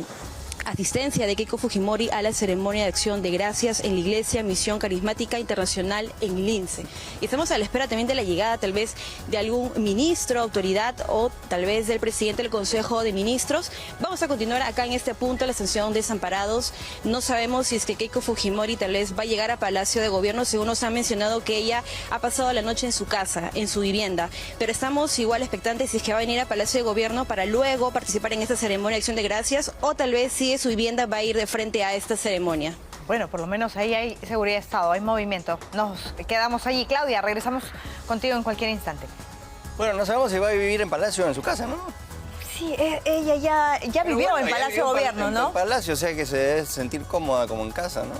asistencia de Keiko Fujimori a la ceremonia de acción de gracias en la Iglesia Misión Carismática Internacional en Lince. Y estamos a la espera también de la llegada tal vez de algún ministro, autoridad o tal vez del presidente del Consejo de Ministros. Vamos a continuar acá en este punto, la sanción de Desamparados. No sabemos si es que Keiko Fujimori tal vez va a llegar a Palacio de Gobierno, según nos ha mencionado que ella ha pasado la noche en su casa, en su vivienda. Pero estamos igual expectantes si es que va a venir a Palacio de Gobierno para luego participar en esta ceremonia de acción de gracias, o tal vez si su vivienda va a ir de frente a esta ceremonia. Bueno, por lo menos ahí hay seguridad de Estado, hay movimiento. Nos quedamos allí. Claudia, regresamos contigo en cualquier instante. Bueno, no sabemos si va a vivir en Palacio o en su casa, ¿no? Sí, ella ya vivió en Palacio de Gobierno, ¿no? En Palacio, o sea que se debe sentir cómoda como en casa, ¿no?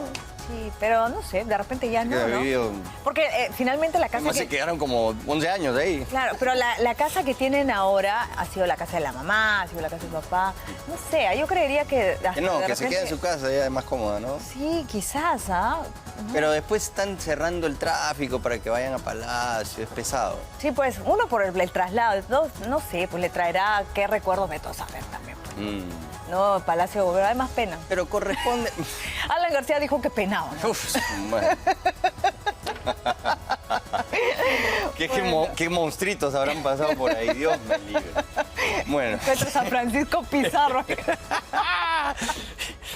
Sí, pero no sé, de repente ya no, ¿no? Vivido... Porque finalmente la casa Además se quedaron como 11 años de ahí. Claro, pero la casa que tienen ahora ha sido la casa de la mamá, ha sido la casa del papá. No sé, yo creería que... Que no, que se quede en su casa, ella es más cómoda, ¿no? Sí, quizás, ¿ah? Pero después están cerrando el tráfico para que vayan a Palacio, es pesado. Sí, pues, uno por el traslado, dos, no sé, pues le traerá qué recuerdos me a saber también. Pues. No, Palacio de Gobierno, hay más pena. Pero corresponde... Alan García dijo que penado, ¿no? Uf, bueno. ¿Qué monstruitos habrán pasado por ahí? Dios me libre. Bueno. Petro San Francisco Pizarro.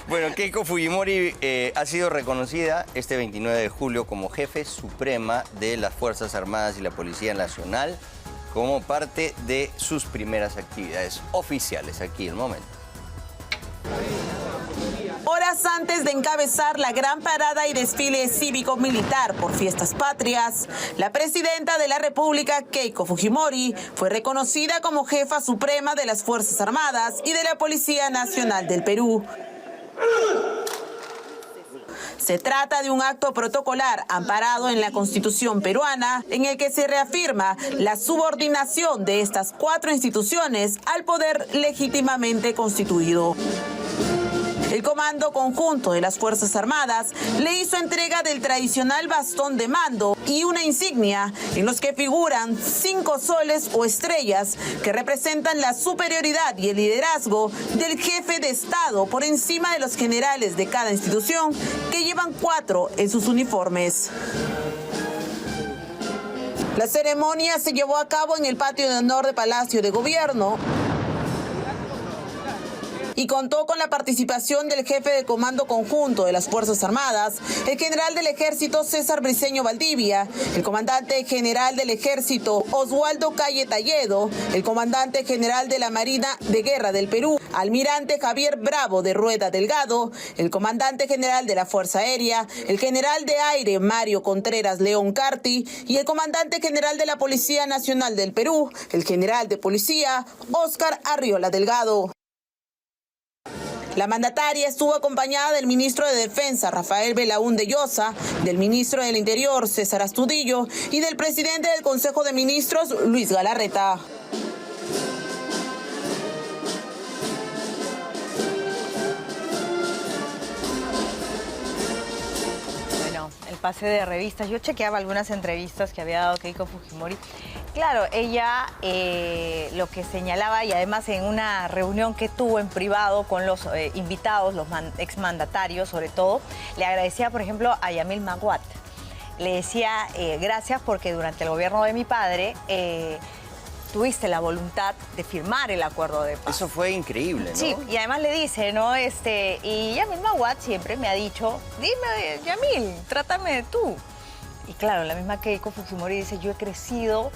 Bueno, Keiko Fujimori ha sido reconocida este 29 de julio como jefe suprema de las Fuerzas Armadas y la Policía Nacional como parte de sus primeras actividades oficiales. Aquí el momento. Horas antes de encabezar la gran parada y desfile cívico-militar por Fiestas Patrias, la presidenta de la República, Keiko Fujimori, fue reconocida como jefa suprema de las Fuerzas Armadas y de la Policía Nacional del Perú. Se trata de un acto protocolar amparado en la Constitución peruana, en el que se reafirma la subordinación de estas 4 instituciones al poder legítimamente constituido. El Comando Conjunto de las Fuerzas Armadas le hizo entrega del tradicional bastón de mando y una insignia en los que figuran 5 soles o estrellas que representan la superioridad y el liderazgo del jefe de Estado por encima de los generales de cada institución, que llevan 4 en sus uniformes. La ceremonia se llevó a cabo en el patio de honor de Palacio de Gobierno y contó con la participación del jefe de Comando Conjunto de las Fuerzas Armadas, el general del Ejército César Briceño Valdivia, el comandante general del Ejército Oswaldo Calle Talledo, el comandante general de la Marina de Guerra del Perú, almirante Javier Bravo de Rueda Delgado, el comandante general de la Fuerza Aérea, el general de aire Mario Contreras León Carti y el comandante general de la Policía Nacional del Perú, el general de policía Óscar Arriola Delgado. La mandataria estuvo acompañada del ministro de Defensa, Rafael Belaúnde Llosa, del ministro del Interior, César Astudillo, y del presidente del Consejo de Ministros, Luis Galarreta. Bueno, el pase de revistas. Yo chequeaba algunas entrevistas que había dado Keiko Fujimori. Claro, ella lo que señalaba, y además en una reunión que tuvo en privado con los invitados, los exmandatarios sobre todo, le agradecía, por ejemplo, a Yamil Maguad. Le decía, gracias porque durante el gobierno de mi padre tuviste la voluntad de firmar el acuerdo de paz. Eso fue increíble, ¿no? Sí, y además le dice, ¿no? Y Yamil Maguad siempre me ha dicho, dime, Yamil, trátame de tú. Y claro, la misma Keiko Fujimori dice, yo he crecido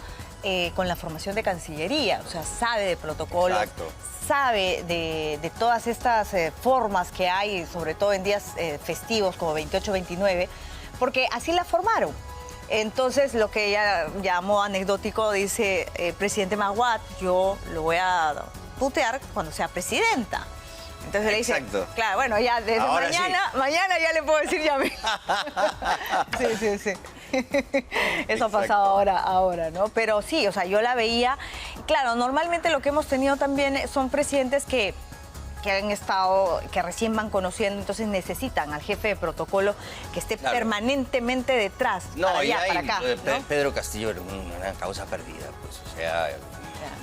con la formación de Cancillería, o sea, sabe de protocolos, exacto, sabe de todas estas formas que hay, sobre todo en días festivos como 28, 29, porque así la formaron. Entonces, lo que ella llamó anecdótico, dice, presidente Maguad, yo lo voy a putear cuando sea presidenta. Entonces exacto, le dice, claro, bueno, ya desde mañana ya le puedo decir ya. Sí. Eso ha pasado ahora, ¿no? Pero sí, o sea, yo la veía. Claro, normalmente lo que hemos tenido también son presidentes que que han estado, que recién van conociendo, entonces necesitan al jefe de protocolo que esté permanentemente detrás, para allá, para acá, ¿no? Pedro Castillo era una causa perdida, pues, o sea,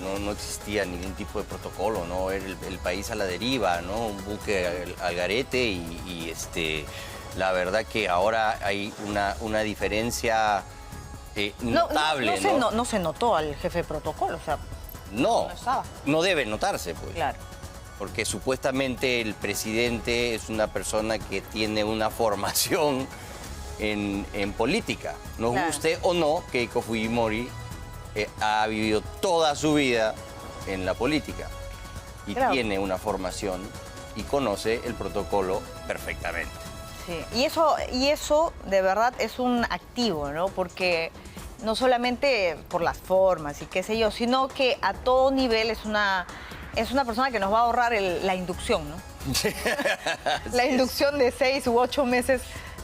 no existía ningún tipo de protocolo, ¿no? Era el país a la deriva, ¿no? Un buque al garete y la verdad que ahora hay una diferencia notable, ¿no? No se notó al jefe de protocolo, o sea, no debe notarse, pues. Claro. Porque supuestamente el presidente es una persona que tiene una formación en política. Nos guste o no, Keiko Fujimori ha vivido toda su vida en la política y tiene una formación y conoce el protocolo perfectamente. Sí. Y eso de verdad es un activo, ¿no? Porque no solamente por las formas y qué sé yo, sino que a todo nivel es una persona que nos va a ahorrar la inducción, ¿no? La inducción de 6 u 8 meses,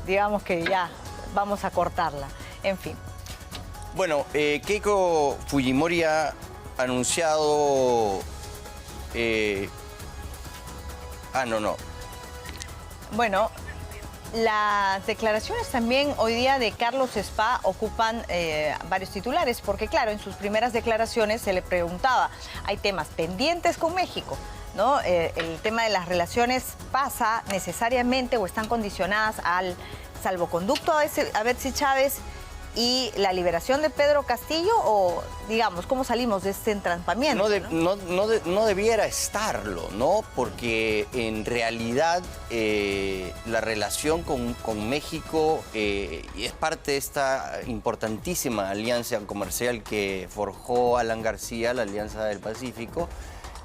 digamos que ya vamos a cortarla. En fin. Bueno, Keiko Fujimori ha anunciado... Bueno, las declaraciones también hoy día de Carlos Spa ocupan varios titulares, porque claro, en sus primeras declaraciones se le preguntaba, hay temas pendientes con México, ¿no? El tema de las relaciones pasa necesariamente o están condicionadas al salvoconducto a Betsy Chávez y la liberación de Pedro Castillo, o digamos, ¿cómo salimos de este entrampamiento? No debiera estarlo, ¿no? Porque en realidad la relación con México es parte de esta importantísima alianza comercial que forjó Alan García, la Alianza del Pacífico,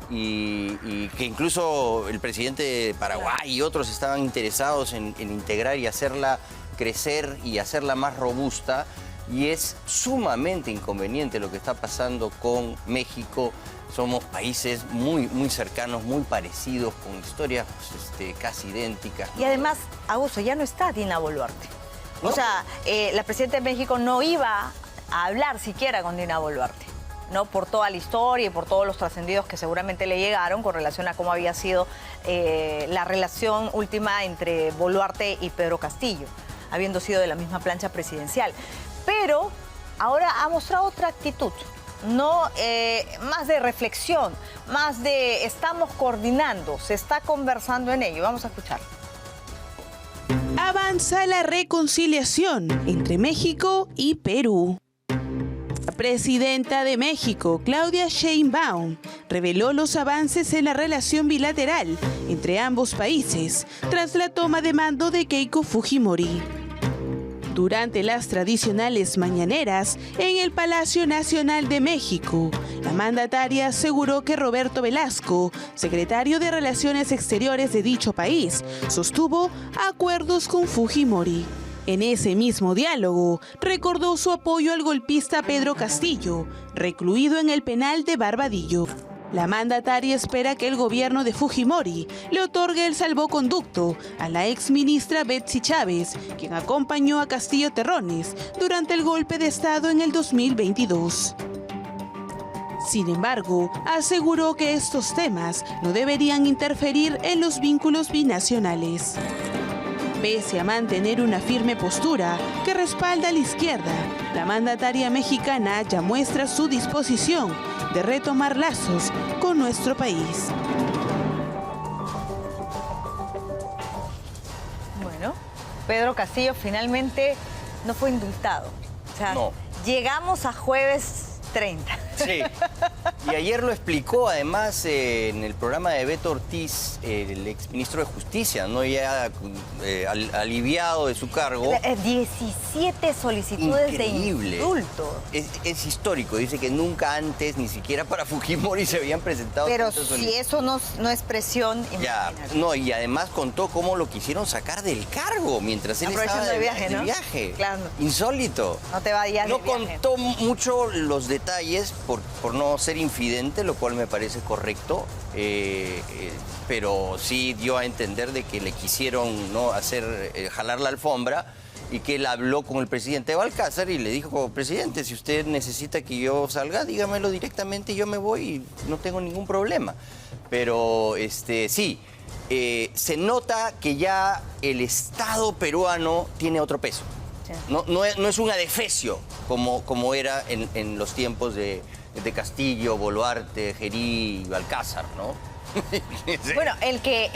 y que incluso el presidente de Paraguay y otros estaban interesados en integrar y hacerla crecer y hacerla más robusta, y es sumamente inconveniente lo que está pasando con México. Somos países muy cercanos, muy parecidos, con historias casi idénticas, ¿no? Y además, Augusto, ya no está Dina Boluarte. ¿No? O sea, la presidenta de México no iba a hablar siquiera con Dina Boluarte, ¿no? Por toda la historia y por todos los trascendidos que seguramente le llegaron con relación a cómo había sido la relación última entre Boluarte y Pedro Castillo, habiendo sido de la misma plancha presidencial. Pero ahora ha mostrado otra actitud, ¿no? Más de reflexión, más de estamos coordinando, se está conversando en ello. Vamos a escuchar. Avanza la reconciliación entre México y Perú. La presidenta de México, Claudia Sheinbaum, reveló los avances en la relación bilateral entre ambos países tras la toma de mando de Keiko Fujimori. Durante las tradicionales mañaneras en el Palacio Nacional de México, la mandataria aseguró que Roberto Velasco, secretario de Relaciones Exteriores de dicho país, sostuvo acuerdos con Fujimori. En ese mismo diálogo, recordó su apoyo al golpista Pedro Castillo, recluido en el penal de Barbadillo. La mandataria espera que el gobierno de Fujimori le otorgue el salvoconducto a la exministra Betsy Chávez, quien acompañó a Castillo Terrones durante el golpe de Estado en el 2022. Sin embargo, aseguró que estos temas no deberían interferir en los vínculos binacionales. Pese a mantener una firme postura que respalda a la izquierda, la mandataria mexicana ya muestra su disposición de retomar lazos con nuestro país. Bueno, Pedro Castillo finalmente no fue indultado. O sea, llegamos a jueves 30. Sí, y ayer lo explicó además en el programa de Beto Ortiz, el exministro de Justicia, ¿no? Ya aliviado de su cargo. 17 solicitudes de indulto. Es histórico, dice que nunca antes, ni siquiera para Fujimori, se habían presentado. Pero si eso no es presión, ya, no, y además contó cómo lo quisieron sacar del cargo mientras él estaba de viaje. Claro. Insólito. No te vayas de viaje. No contó mucho los detalles por no ser infidente, lo cual me parece correcto, pero sí dio a entender de que le quisieron, ¿no?, jalar la alfombra, y que él habló con el presidente de Balcázar y le dijo: presidente, si usted necesita que yo salga, dígamelo directamente y yo me voy y no tengo ningún problema. Pero sí, se nota que ya el Estado peruano tiene otro peso. Sí. No es un adefesio como era en los tiempos de Castillo, Boluarte, Gerí y Balcázar, ¿no? Sí. Bueno, el que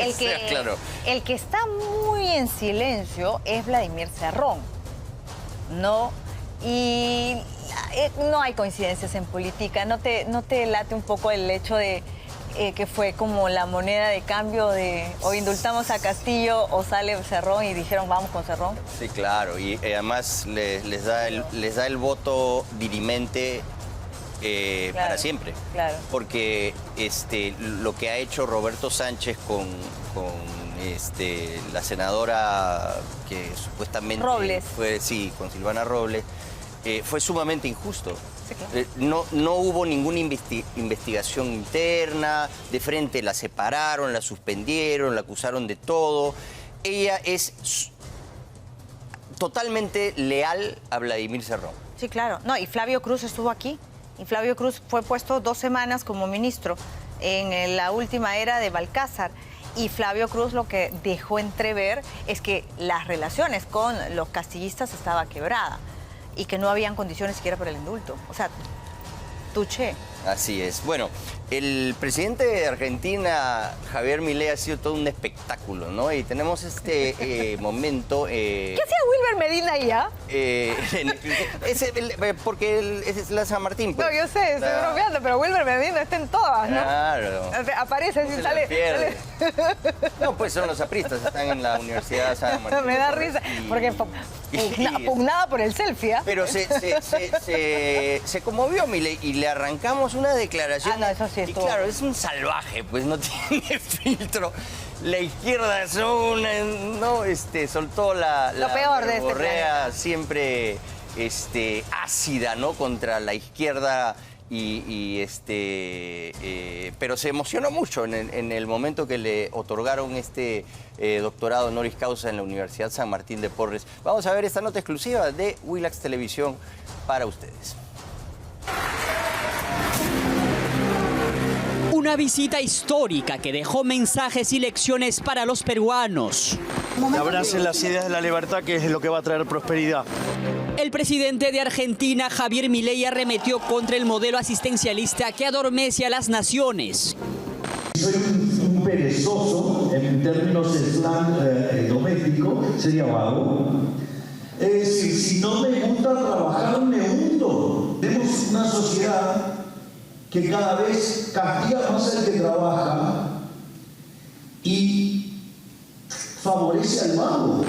está muy en silencio es Vladimir Cerrón, ¿no? Y no hay coincidencias en política. ¿No te late un poco el hecho de que fue como la moneda de cambio de o indultamos a Castillo o sale Cerrón y dijeron vamos con Cerrón? Sí, claro, y además les da el voto dirimente claro, para siempre. Claro. Porque lo que ha hecho Roberto Sánchez con la senadora que supuestamente Robles. Con Silvana Robles, fue sumamente injusto. Sí, claro. No hubo ninguna investigación interna, de frente la separaron, la suspendieron, la acusaron de todo. Ella es totalmente leal a Vladimir Cerrón. Sí, claro. No, y Flavio Cruz estuvo aquí. Y Flavio Cruz fue puesto 2 semanas como ministro en la última era de Balcázar. Y Flavio Cruz lo que dejó entrever es que las relaciones con los castillistas estaba quebrada y que no habían condiciones siquiera para el indulto. O sea, tuché. Así es. Bueno, el presidente de Argentina, Javier Milei, ha sido todo un espectáculo, ¿no? Y tenemos momento... ¿Qué hacía Wilmer Medina allá? Porque es la San Martín, pues. No, yo sé, estoy bromeando, pero Wilmer Medina está en todas, ¿no? Claro. Aparece y sale. No, pues son los apristas, están en la Universidad San Martín. Me da risa, porque pugnada por el selfie, ¿eh? Pero se conmovió Milei y le arrancamos una declaración. No, eso sí y claro, es un salvaje, pues no tiene filtro. La izquierda soltó lo peor de borrea siempre ácida, ¿no? Contra la izquierda pero se emocionó mucho en el momento que le otorgaron doctorado honoris causa en la Universidad San Martín de Porres. Vamos a ver esta nota exclusiva de Willax Televisión para ustedes. Una visita histórica que dejó mensajes y lecciones para los peruanos. Abracen las ideas de la libertad, que es lo que va a traer prosperidad. El presidente de Argentina, Javier Milei, arremetió contra el modelo asistencialista que adormece a las naciones. Soy un perezoso, en términos de slang doméstico, sería vago. Es decir, si no me gusta trabajar, me hundo. Tenemos una sociedad que cada vez castiga más al que trabaja y favorece al vago.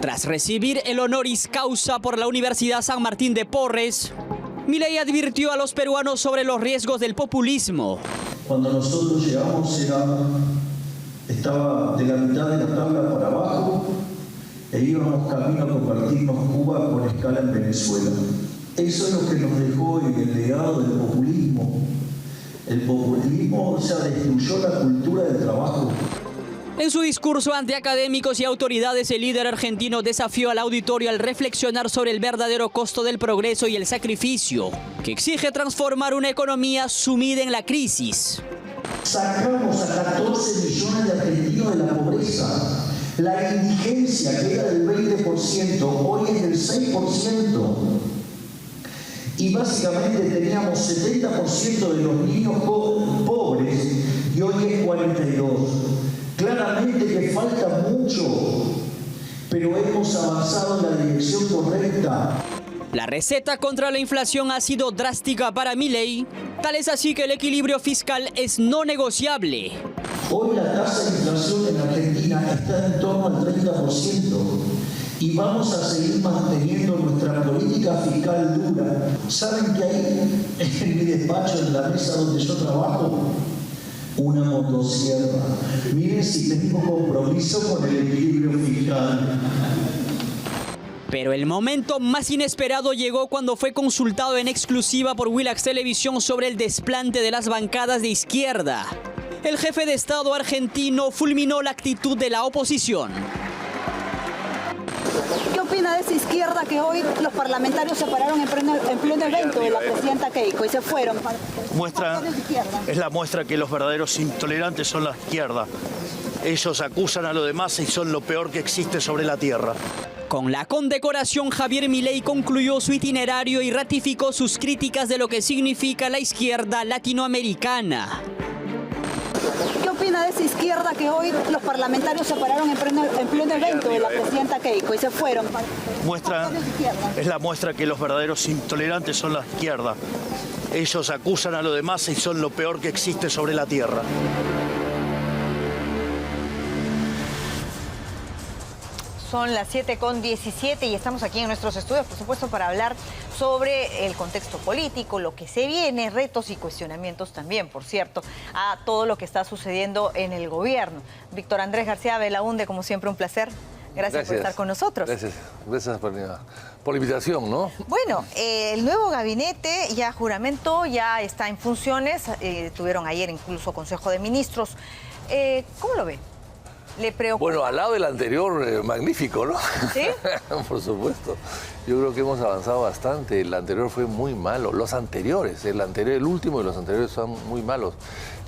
Tras recibir el honoris causa por la Universidad San Martín de Porres, Milei advirtió a los peruanos sobre los riesgos del populismo. Cuando nosotros llegamos estaba de la mitad de la tabla para abajo e íbamos camino a convertirnos Cuba con escala en Venezuela. Eso es lo que nos dejó el legado del populismo. El populismo destruyó la cultura del trabajo. En su discurso ante académicos y autoridades, el líder argentino desafió al auditorio al reflexionar sobre el verdadero costo del progreso y el sacrificio, que exige transformar una economía sumida en la crisis. Sacamos a 14 millones de argentinos de la pobreza. La indigencia, que era del 20%, hoy es del 6%. Y básicamente teníamos 70% de los niños pobres y hoy es 42%. Claramente que falta mucho, pero hemos avanzado en la dirección correcta. La receta contra la inflación ha sido drástica para Milei, tal es así que el equilibrio fiscal es no negociable. Hoy la tasa de inflación en Argentina está en torno al 30% y vamos a seguir manteniendo nuestra política fiscal dura. ¿Saben qué hay en mi despacho, en la mesa donde yo trabajo? Una motosierra. Miren si tengo compromiso con el equilibrio fiscal. Pero el momento más inesperado llegó cuando fue consultado en exclusiva por Willax Televisión sobre el desplante de las bancadas de izquierda. El jefe de Estado argentino fulminó la actitud de la oposición. ¿Qué opina de esa izquierda que hoy los parlamentarios se pararon en pleno evento de la presidenta Keiko y se fueron? Es la muestra que los verdaderos intolerantes son la izquierda. Ellos acusan a los demás y son lo peor que existe sobre la tierra. Con la condecoración, Javier Milei concluyó su itinerario y ratificó sus críticas de lo que significa la izquierda latinoamericana. ¿Qué opina de esa izquierda que hoy los parlamentarios se pararon en pleno evento de la presidenta Keiko y se fueron? Es la muestra que los verdaderos intolerantes son la izquierda. Ellos acusan a los demás y son lo peor que existe sobre la tierra. Son las 7:17 y estamos aquí en nuestros estudios, por supuesto, para hablar sobre el contexto político, lo que se viene, retos y cuestionamientos también, por cierto, a todo lo que está sucediendo en el gobierno. Víctor Andrés García Belaúnde, como siempre, un placer. Gracias por estar con nosotros. Gracias por la invitación, ¿no? Bueno, el nuevo gabinete ya juramento, ya está en funciones. Tuvieron ayer incluso Consejo de Ministros. ¿Cómo lo ve? ¿Le preocupa? Bueno, al lado del anterior, magnífico, ¿no? ¿Sí? Por supuesto. Yo creo que hemos avanzado bastante. El anterior fue muy malo. Los anteriores, el último y los anteriores son muy malos.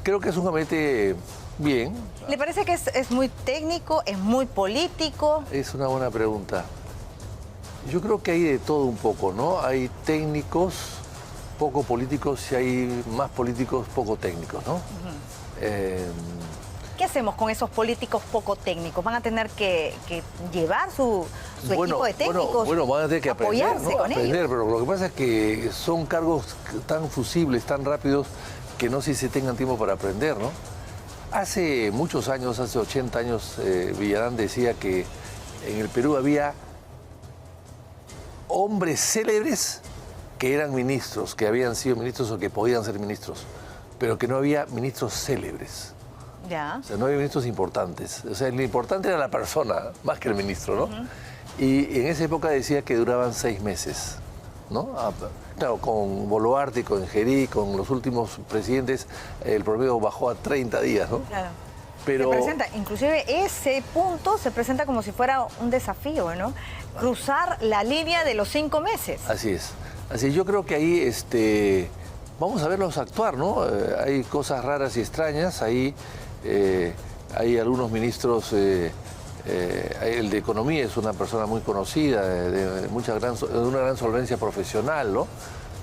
Creo que es un gabinete bien. ¿Le parece que es muy técnico, es muy político? Es una buena pregunta. Yo creo que hay de todo un poco, ¿no? Hay técnicos, poco políticos, y hay más políticos, poco técnicos, ¿no? ¿Qué hacemos con esos políticos poco técnicos? ¿Van a tener que llevar su equipo de técnicos? Bueno, van a tener que apoyarse con ellos. Pero lo que pasa es que son cargos tan fusibles, tan rápidos, que no sé si tengan tiempo para aprender, ¿no? Hace muchos años, hace 80 años, Villarán decía que en el Perú había hombres célebres que eran ministros, que habían sido ministros o que podían ser ministros, pero que no había ministros célebres. Ya. O sea, no había ministros importantes. O sea, lo importante era la persona, más que el ministro, ¿no? Y en esa época decía que duraban 6 meses, ¿no? Claro, con Boluarte, con Gerí, con los últimos presidentes, el promedio bajó a 30 días, ¿no? Claro. Pero se presenta, inclusive ese punto se presenta como si fuera un desafío, ¿no? Cruzar la línea de los 5 meses. Así es. Así es. Yo creo que ahí vamos a verlos actuar, ¿no? Hay cosas raras y extrañas. Ahí hay algunos ministros. El de Economía es una persona muy conocida, de una gran solvencia profesional, ¿no?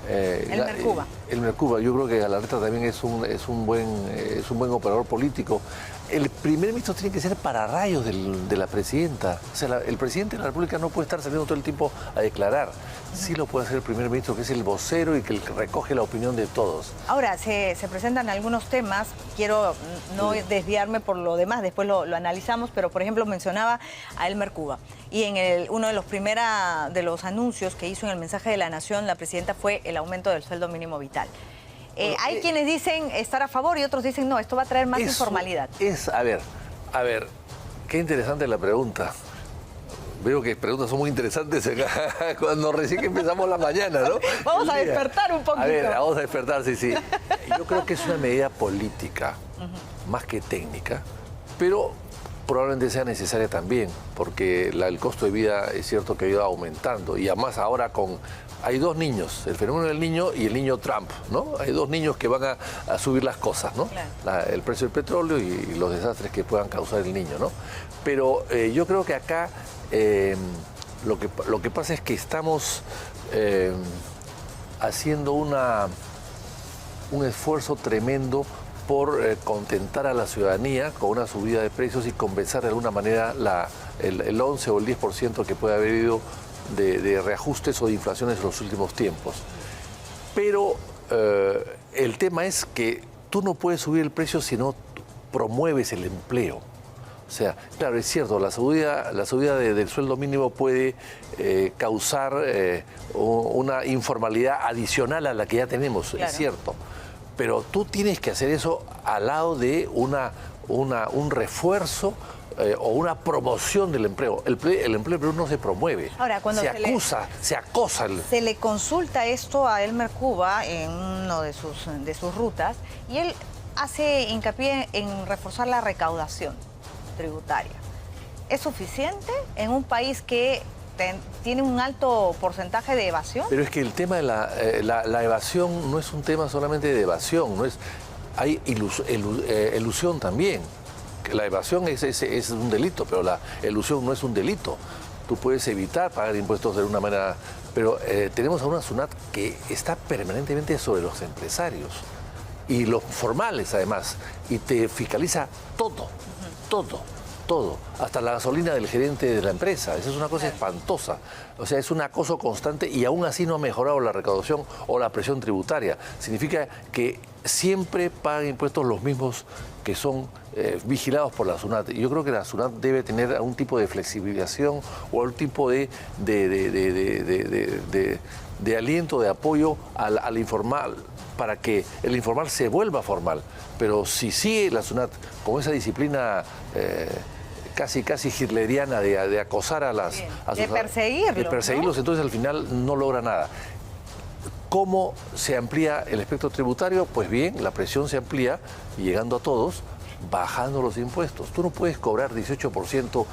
El Mercuba. El Mercuba. Yo creo que Galarreta también es un buen operador político. El primer ministro tiene que ser pararrayos de la presidenta. O sea, el presidente de la República no puede estar saliendo todo el tiempo a declarar. Sí lo puede hacer el primer ministro, que es el vocero y que recoge la opinión de todos. Ahora, se presentan algunos temas. Quiero no desviarme por lo demás, después lo analizamos, pero por ejemplo mencionaba a Elmer Cuba. Y en uno de los anuncios que hizo en el mensaje de la Nación, la presidenta, fue el aumento del sueldo mínimo vital. Hay quienes dicen estar a favor y otros dicen no, esto va a traer más informalidad. A ver, qué interesante la pregunta. Veo que preguntas son muy interesantes acá, cuando recién empezamos la mañana, ¿no? Vamos a despertar un poquito. A ver, vamos a despertar, sí. Yo creo que es una medida política, más que técnica, pero probablemente sea necesaria también, porque el costo de vida es cierto que ha ido aumentando, y además ahora hay 2 niños, el fenómeno del niño y el niño Trump, ¿no? Hay 2 niños que van a subir las cosas, ¿no? Claro. El precio del petróleo y los desastres que puedan causar el niño, ¿no? Pero yo creo que acá lo que pasa es que estamos haciendo un esfuerzo tremendo por contentar a la ciudadanía con una subida de precios y compensar de alguna manera el 11 o el 10% que puede haber ido de reajustes o de inflaciones en los últimos tiempos. Pero el tema es que tú no puedes subir el precio si no promueves el empleo. O sea, claro, es cierto, la subida del sueldo mínimo puede causar una informalidad adicional a la que ya tenemos, claro. Es cierto. Pero tú tienes que hacer eso al lado de un refuerzo o una promoción del empleo. El empleo Perú no se promueve. Ahora, cuando se acosa. Se le consulta esto a Elmer Cuba en uno de sus rutas y él hace hincapié en reforzar la recaudación tributaria. ¿Es suficiente en un país que tiene un alto porcentaje de evasión. Pero es que el tema de la evasión no es un tema solamente de evasión, hay elusión también. La evasión es un delito, pero la elusión no es un delito. Tú puedes evitar pagar impuestos de una manera, pero tenemos a una SUNAT que está permanentemente sobre los empresarios y los formales además, y te fiscaliza todo, hasta la gasolina del gerente de la empresa. Esa es una cosa espantosa. O sea, es un acoso constante y aún así no ha mejorado la recaudación o la presión tributaria. Significa que siempre pagan impuestos los mismos que son vigilados por la SUNAT. Y yo creo que la SUNAT debe tener algún tipo de flexibilización o algún tipo de aliento, de apoyo al informal, para que el informal se vuelva formal. Pero si sigue la SUNAT con esa disciplina casi hitleriana de acosar de perseguirlos, ¿no? Entonces al final no logra nada. ¿Cómo se amplía el espectro tributario? Pues bien, la presión se amplía, llegando a todos, bajando los impuestos. Tú no puedes cobrar 18%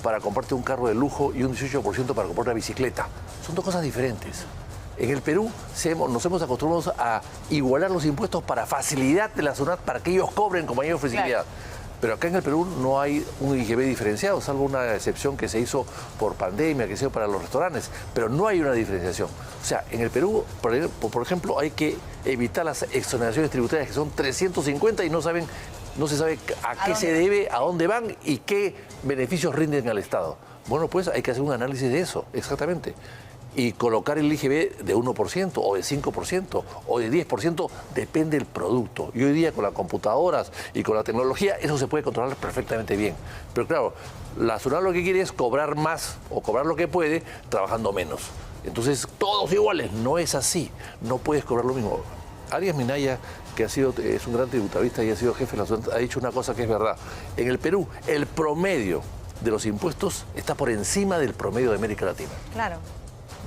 para comprarte un carro de lujo y un 18% para comprar una bicicleta. Son dos cosas diferentes. En el Perú nos hemos acostumbrado a igualar los impuestos para facilidad de la SUNAT, para que ellos cobren con mayor facilidad. Claro. Pero acá en el Perú no hay un IGB diferenciado, salvo una excepción que se hizo por pandemia, que se hizo para los restaurantes, pero no hay una diferenciación. O sea, en el Perú, por ejemplo, hay que evitar las exoneraciones tributarias, que son 350 y no se sabe a qué se debe, a dónde van y qué beneficios rinden al Estado. Bueno, pues hay que hacer un análisis de eso, exactamente. Y colocar el IGB de 1% o de 5% o de 10%, depende del producto. Y hoy día con las computadoras y con la tecnología eso se puede controlar perfectamente bien. Pero claro, la SUNAT lo que quiere es cobrar más o cobrar lo que puede trabajando menos. Entonces todos iguales, no es así, no puedes cobrar lo mismo. Arias Minaya, que es un gran tributarista y ha sido jefe de la SUNAT, ha dicho una cosa que es verdad. En el Perú, el promedio de los impuestos está por encima del promedio de América Latina. Claro.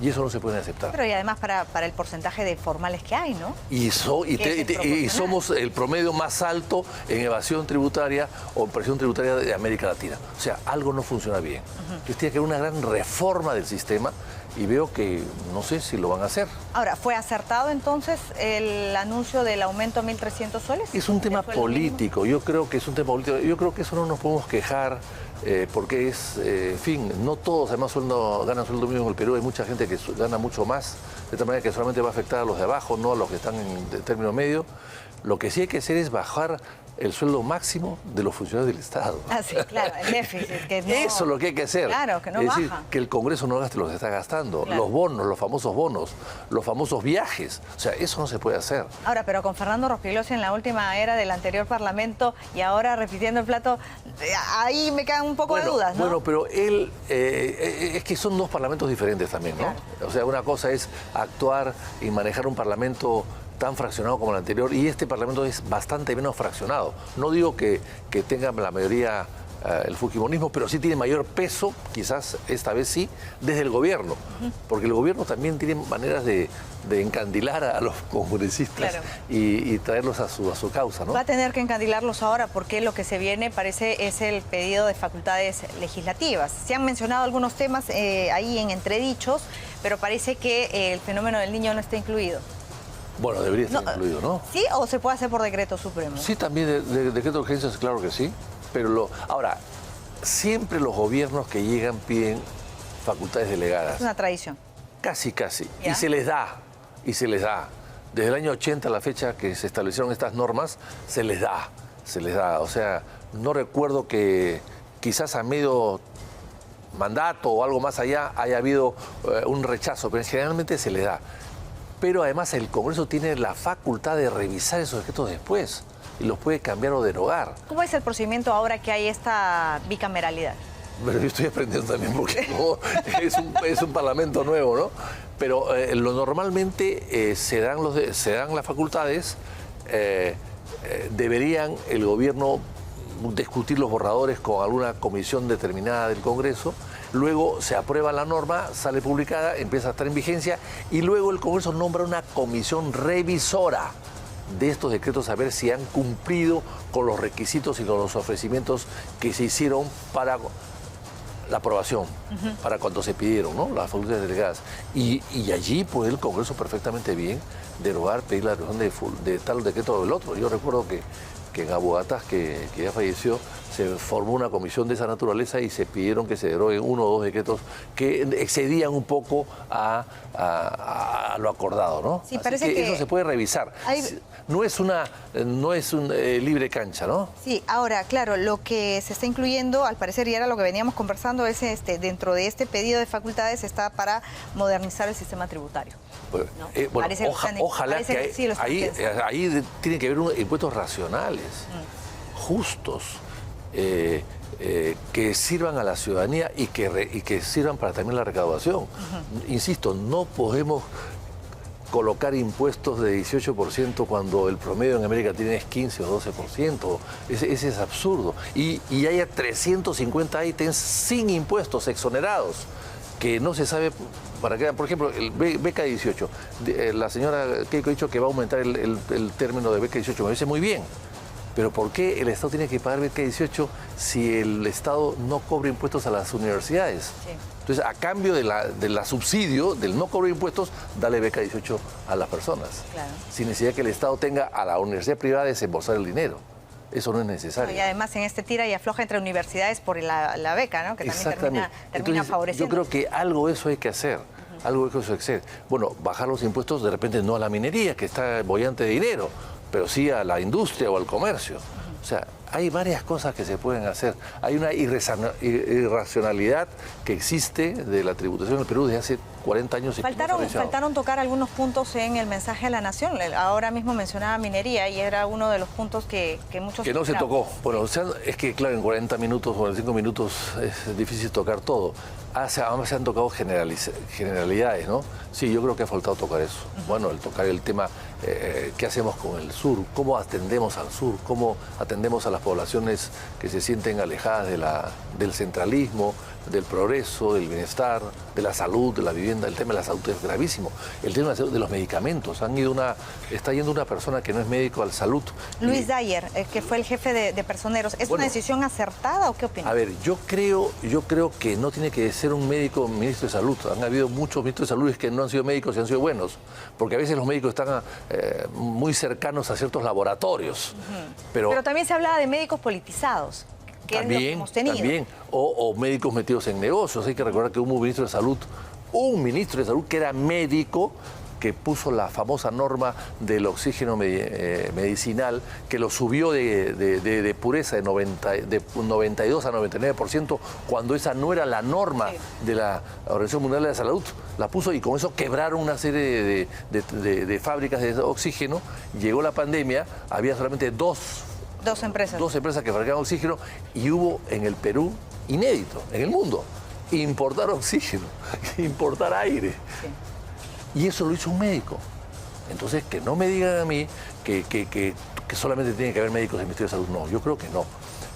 Y eso no se puede aceptar. Pero y además para el porcentaje de formales que hay, ¿no? Y somos el promedio más alto en evasión tributaria o presión tributaria de América Latina. O sea, algo no funciona bien. Entonces tiene que haber una gran reforma del sistema y veo que no sé si lo van a hacer. Ahora, ¿fue acertado entonces el anuncio del aumento a 1.300 soles? Es un tema político, yo creo que es un tema político. Yo creo que eso no nos podemos quejar. Porque en fin, no todos además ganan sueldo mínimo en el Perú, hay mucha gente que gana mucho más, de tal manera que solamente va a afectar a los de abajo, no a los que están en término medio. Lo que sí hay que hacer es bajar el sueldo máximo de los funcionarios del Estado. Ah, sí, claro, el déficit. Que no, eso es lo que hay que hacer. Claro, que no es baja. decir, que el Congreso no gaste lo que está gastando. Claro. Los bonos, los famosos viajes. O sea, eso no se puede hacer. Ahora, pero con Fernando Rospigliosi en la última era del anterior Parlamento y ahora repitiendo el plato, ahí me quedan un poco de dudas, ¿no? Bueno, pero él, es que son dos parlamentos diferentes también, ¿no? Claro. O sea, una cosa es actuar y manejar un parlamento tan fraccionado como el anterior, y este Parlamento es bastante menos fraccionado. No digo que tenga la mayoría el fujimorismo, pero sí tiene mayor peso, quizás esta vez sí, desde el gobierno, porque el gobierno también tiene maneras de encandilar a los congresistas, claro, y traerlos a su causa, ¿no? Va a tener que encandilarlos ahora porque lo que se viene parece es el pedido de facultades legislativas. Se han mencionado algunos temas ahí en entredichos, pero parece que el fenómeno del niño no está incluido. Bueno, debería estar incluido, ¿no? ¿Sí? ¿O se puede hacer por decreto supremo? Sí, también de decreto de urgencias, claro que sí. Pero ahora, siempre los gobiernos que llegan piden facultades delegadas. Es una tradición. Casi. ¿Ya? Y se les da. Desde el año 80 a la fecha que se establecieron estas normas, se les da. O sea, no recuerdo que quizás a medio mandato o algo más allá haya habido un rechazo, pero generalmente se les da. Pero además el Congreso tiene la facultad de revisar esos decretos después y los puede cambiar o derogar. ¿Cómo es el procedimiento ahora que hay esta bicameralidad? Pero yo estoy aprendiendo también porque es un parlamento nuevo, ¿no? Pero normalmente se dan las facultades, deberían el gobierno discutir los borradores con alguna comisión determinada del Congreso. Luego se aprueba la norma, sale publicada, empieza a estar en vigencia y luego el Congreso nombra una comisión revisora de estos decretos a ver si han cumplido con los requisitos y con los ofrecimientos que se hicieron para la aprobación para cuando se pidieron, ¿no? Las facultades delegadas. Y allí puede el Congreso perfectamente bien derogar, pedir la derogación de tal decreto o del otro. Yo recuerdo que en Abugatas, que ya falleció, se formó una comisión de esa naturaleza y se pidieron que se deroguen 1 o 2 decretos que excedían un poco a lo acordado, ¿no? Sí, así parece que eso se puede revisar. No es un libre cancha, ¿no? Sí, ahora, claro, lo que se está incluyendo, al parecer, y era lo que veníamos conversando, es dentro de este pedido de facultades está para modernizar el sistema tributario. Bueno, ojalá que sí, ahí tiene que haber impuestos racionales, justos, que sirvan a la ciudadanía y que sirvan para también la recaudación. Insisto, no podemos colocar impuestos de 18% cuando el promedio en América tiene 15 o 12%. Ese es absurdo. Y haya 350 ítems sin impuestos, exonerados, que no se sabe para qué. Por ejemplo, el beca 18. La señora Keiko ha dicho que va a aumentar el término de beca 18. Me parece muy bien. Pero ¿por qué el Estado tiene que pagar beca 18 si el Estado no cobra impuestos a las universidades? Sí. Entonces, a cambio de la subsidio, del no cobro de impuestos, dale beca 18 a las personas. Claro. Sin necesidad que el Estado tenga a la universidad privada desembolsar el dinero. Eso no es necesario. Y además en este tira y afloja entre universidades por la beca, ¿no? Que también termina favoreciendo. Yo creo que algo de eso hay que hacer. Algo de eso hay que hacer. Bueno, bajar los impuestos de repente no a la minería, que está bollante de dinero, pero sí a la industria o al comercio. O sea, hay varias cosas que se pueden hacer. Hay una irracionalidad que existe de la tributación en el Perú desde hace 40 años. Faltaron tocar algunos puntos en el mensaje a la nación. Ahora mismo mencionaba minería y era uno de los puntos que muchos... Que no se tocó. Bueno, o sea, es que claro, en 40 minutos, 45 minutos es difícil tocar todo. Además se han tocado generalidades, ¿no? Sí, yo creo que ha faltado tocar eso. Bueno, el tocar el tema, ¿qué hacemos con el sur? ¿Cómo atendemos al sur? ¿Cómo atendemos a las poblaciones que se sienten alejadas del centralismo, del progreso, del bienestar, de la salud, de la vivienda? El tema de la salud es gravísimo. El tema de los medicamentos. Está yendo una persona que no es médico al salud. Luis Dyer, que fue el jefe de personeros. ¿Es una decisión acertada o qué opinas? A ver, yo creo que no tiene que ser un médico ministro de salud. Han habido muchos ministros de salud que no han sido médicos y han sido buenos. Porque a veces los médicos están muy cercanos a ciertos laboratorios. Pero también se hablaba de médicos politizados. También, o médicos metidos en negocios. Hay que recordar que hubo un ministro de salud que era médico, que puso la famosa norma del oxígeno medicinal, que lo subió de pureza de 92 a 99%, cuando esa no era la norma de la Organización Mundial de la Salud. La puso y con eso quebraron una serie de fábricas de oxígeno. Llegó la pandemia, había solamente dos empresas que fabricaban oxígeno y hubo en el Perú, inédito, en el mundo, importar oxígeno, importar aire. Sí. Y eso lo hizo un médico. Entonces, que no me digan a mí que solamente tiene que haber médicos en el Ministerio de Salud. No, yo creo que no.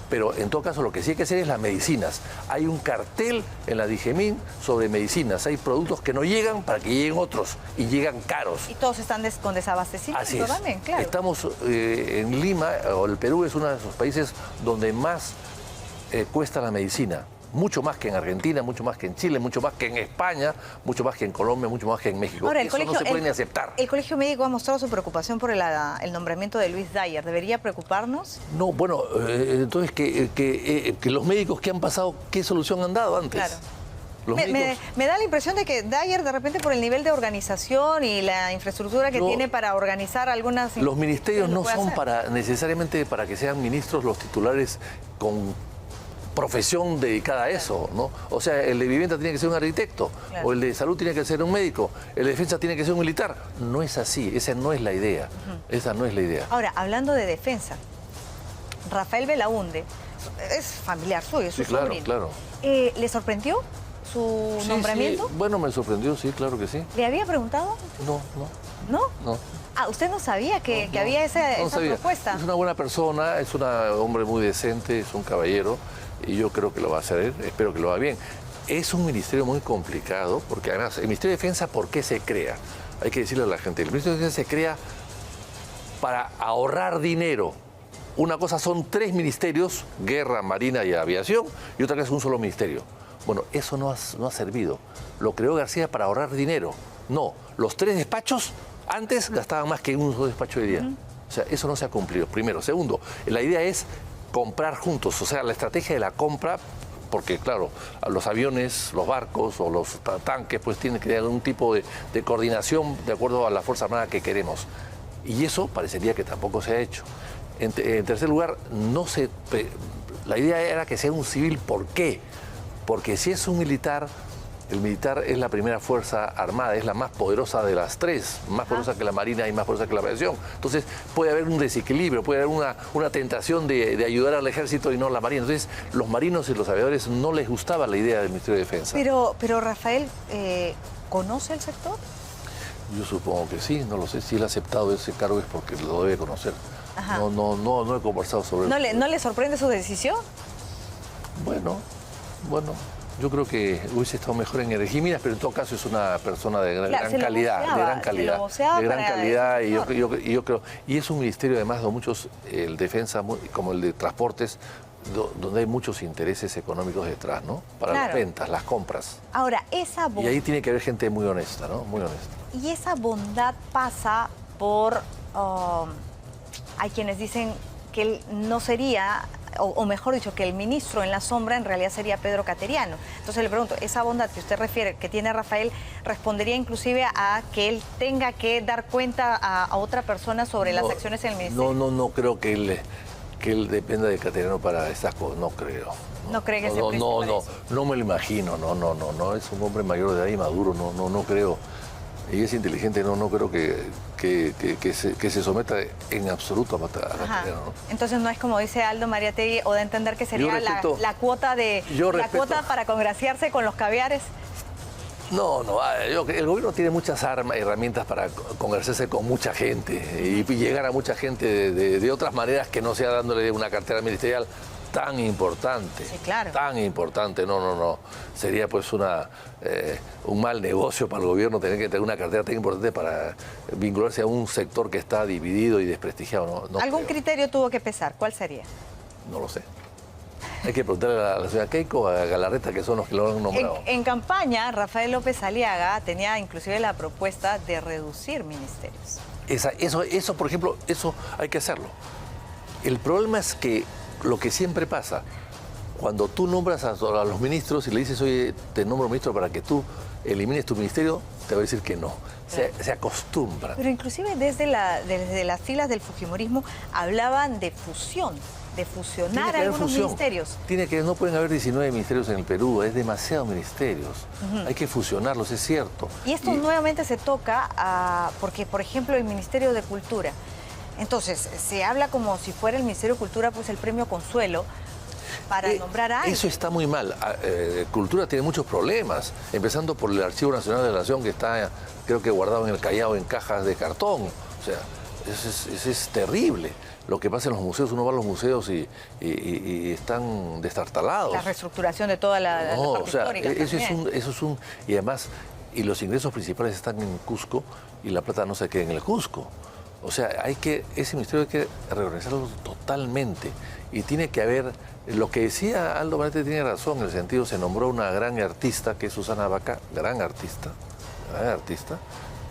Pero en todo caso, lo que sí hay que hacer es las medicinas. Hay un cartel en la DIGEMIN sobre medicinas. Hay productos que no llegan para que lleguen otros y llegan caros. Y todos están con desabastecimiento. Así es. También, claro. Estamos en Lima, o el Perú es uno de esos países donde más cuesta la medicina. Mucho más que en Argentina, mucho más que en Chile, mucho más que en España, mucho más que en Colombia, mucho más que en México. Ahora, eso no se puede ni aceptar. El Colegio Médico ha mostrado su preocupación por el nombramiento de Luis Dyer. ¿Debería preocuparnos? No, bueno, entonces que los médicos que han pasado, ¿qué solución han dado antes? Claro. Me da la impresión de que Dyer, de repente, por el nivel de organización y la infraestructura que tiene para organizar algunas... Los ministerios no son necesariamente para que sean ministros los titulares con profesión dedicada a eso, ¿no? O sea, el de vivienda tiene que ser un arquitecto, o el de salud tiene que ser un médico, el de defensa tiene que ser un militar. No es así, esa no es la idea. Esa no es la idea. Ahora, hablando de defensa, Rafael Belaúnde es familiar suyo, es su sobrino. Claro. ¿Le sorprendió su nombramiento? Sí. Bueno, me sorprendió, sí, claro que sí. ¿Le había preguntado? No. ¿No? No. Ah, ¿usted no sabía que había esa propuesta? Es una buena persona, es un hombre muy decente, es un caballero. Y yo creo que lo va a hacer, espero que lo haga bien. Es un ministerio muy complicado, porque además, el Ministerio de Defensa, ¿por qué se crea? Hay que decirle a la gente, el Ministerio de Defensa se crea para ahorrar dinero. Una cosa son 3 ministerios, Guerra, Marina y Aviación, y otra cosa es un solo ministerio. Bueno, eso no ha servido. Lo creó García para ahorrar dinero. No, los 3 despachos antes gastaban más que un solo despacho de día. O sea, eso no se ha cumplido, primero. Segundo, la idea es comprar juntos, o sea, la estrategia de la compra, porque claro, los aviones, los barcos o los tanques pues tienen que tener algún tipo de coordinación de acuerdo a la Fuerza Armada que queremos. Y eso parecería que tampoco se ha hecho. En tercer lugar, la idea era que sea un civil. ¿Por qué? Porque si es un militar, el militar es la primera fuerza armada, es la más poderosa de las 3, más poderosa que la Marina y más poderosa que la aviación. Entonces puede haber un desequilibrio, puede haber una tentación de ayudar al ejército y no a la Marina. Entonces los marinos y los aviadores no les gustaba la idea del Ministerio de Defensa. Pero Rafael, ¿conoce el sector? Yo supongo que sí, no lo sé. Si él ha aceptado ese cargo es porque lo debe conocer. No he conversado sobre eso. ¿No le sorprende su decisión? Bueno, yo creo que hubiese estado mejor en Ergíminas, pero en todo caso es una persona de gran calidad, y yo creo, y es un ministerio además de muchos, el defensa como el de transportes, donde hay muchos intereses económicos detrás, ¿no? Para las ventas, las compras. Ahora, esa bondad... Y ahí tiene que haber gente muy honesta, ¿no? Muy honesta. Y esa bondad pasa por... hay quienes dicen que él no sería, o mejor dicho, que el ministro en la sombra en realidad sería Pedro Cateriano. Entonces le pregunto, esa bondad que usted refiere, que tiene Rafael, respondería inclusive a que él tenga que dar cuenta a otra persona sobre las acciones en el ministerio. No creo que él dependa de Cateriano para esas cosas, no creo. ¿No cree que se preste para eso? No me lo imagino, no, es un hombre mayor de edad y maduro, no creo. Y es inteligente, no creo que se someta en absoluto a Cateriano, ¿no? Entonces no es como dice Aldo Mariátegui, o de entender que sería la cuota para congraciarse con los caviares. No, el gobierno tiene muchas herramientas para congraciarse con mucha gente y llegar a mucha gente de otras maneras que no sea dándole una cartera ministerial tan importante. Sí, claro. Tan importante, no. Sería pues un mal negocio para el gobierno tener que tener una cartera tan importante para vincularse a un sector que está dividido y desprestigiado. ¿Algún criterio tuvo que pesar? ¿Cuál sería? No lo sé. Hay que preguntarle a la señora Keiko, a Galarreta, que son los que lo han nombrado. En campaña, Rafael López Aliaga tenía inclusive la propuesta de reducir ministerios. Eso, por ejemplo, eso hay que hacerlo. El problema es que lo que siempre pasa, cuando tú nombras a los ministros y le dices, oye, te nombro ministro para que tú elimines tu ministerio, te va a decir que no. Se acostumbra. Pero inclusive desde las filas del fujimorismo hablaban de fusión, de fusionar algunos ministerios. No pueden haber 19 ministerios en el Perú, es demasiados ministerios. Hay que fusionarlos, es cierto. Y esto nuevamente se toca porque, por ejemplo, el Ministerio de Cultura. Entonces, se habla como si fuera el Ministerio de Cultura, pues el premio Consuelo, para nombrar a alguien. Eso está muy mal. Cultura tiene muchos problemas, empezando por el Archivo Nacional de la Nación, que está, creo que guardado en el Callao en cajas de cartón. O sea, eso es terrible. Lo que pasa en los museos, uno va a los museos y están destartalados. La reestructuración de toda la parte histórica. Eso es un... Y además, los ingresos principales están en Cusco y la plata no se queda en el Cusco. O sea, ese ministerio hay que reorganizarlo totalmente. Y tiene que haber, lo que decía Aldo Mariátegui tiene razón, en el sentido, se nombró una gran artista, que es Susana Baca, gran artista,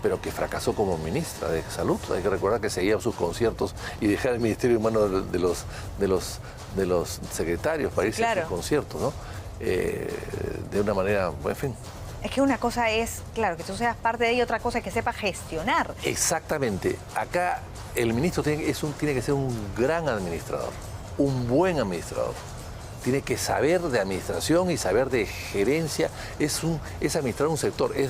pero que fracasó como ministra de Salud. Hay que recordar que seguía sus conciertos y dejar el ministerio en manos de los secretarios para irse a sus conciertos, ¿no? De una manera, en fin. Es que una cosa es, claro, que tú seas parte de ella, otra cosa es que sepa gestionar. Exactamente. Acá el ministro tiene que ser un gran administrador, un buen administrador. Tiene que saber de administración y saber de gerencia. Es administrar un sector. Es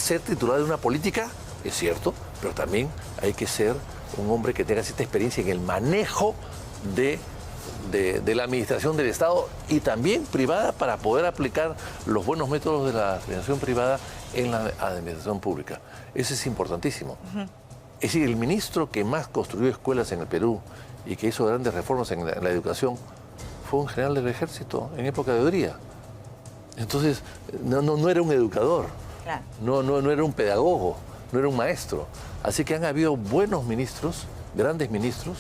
ser titular de una política, es cierto, pero también hay que ser un hombre que tenga cierta experiencia en el manejo de la administración del Estado y también privada para poder aplicar los buenos métodos de la administración privada en la administración pública. Eso es importantísimo. Es decir, el ministro que más construyó escuelas en el Perú y que hizo grandes reformas en la educación fue un general del ejército en época de Odría. Entonces, no era un educador, claro. no era un pedagogo, no era un maestro. Así que han habido buenos ministros, grandes ministros,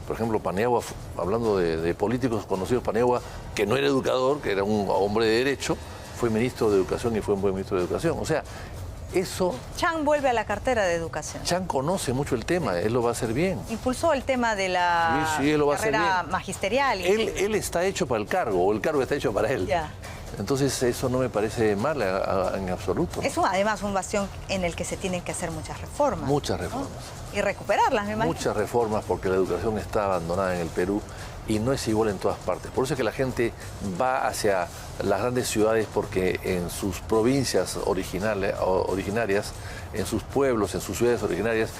Por ejemplo, Paniagua, hablando de políticos conocidos, Paniagua, que no era educador, que era un hombre de derecho, fue ministro de Educación y fue un buen ministro de Educación. O sea, eso... Chang vuelve a la cartera de Educación. Chang conoce mucho el tema, él lo va a hacer bien. Impulsó el tema de la él lo va a hacer carrera bien. magisterial. Él está hecho para el cargo, o el cargo está hecho para él. Ya. Entonces eso no me parece mal en absoluto. Es además un bastión en el que se tienen que hacer muchas reformas. Muchas reformas. ¿No? Y recuperarlas, me imagino. Muchas reformas, porque la educación está abandonada en el Perú y no es igual en todas partes. Por eso es que la gente va hacia las grandes ciudades, porque en sus provincias originarias, en sus pueblos, en sus ciudades originarias,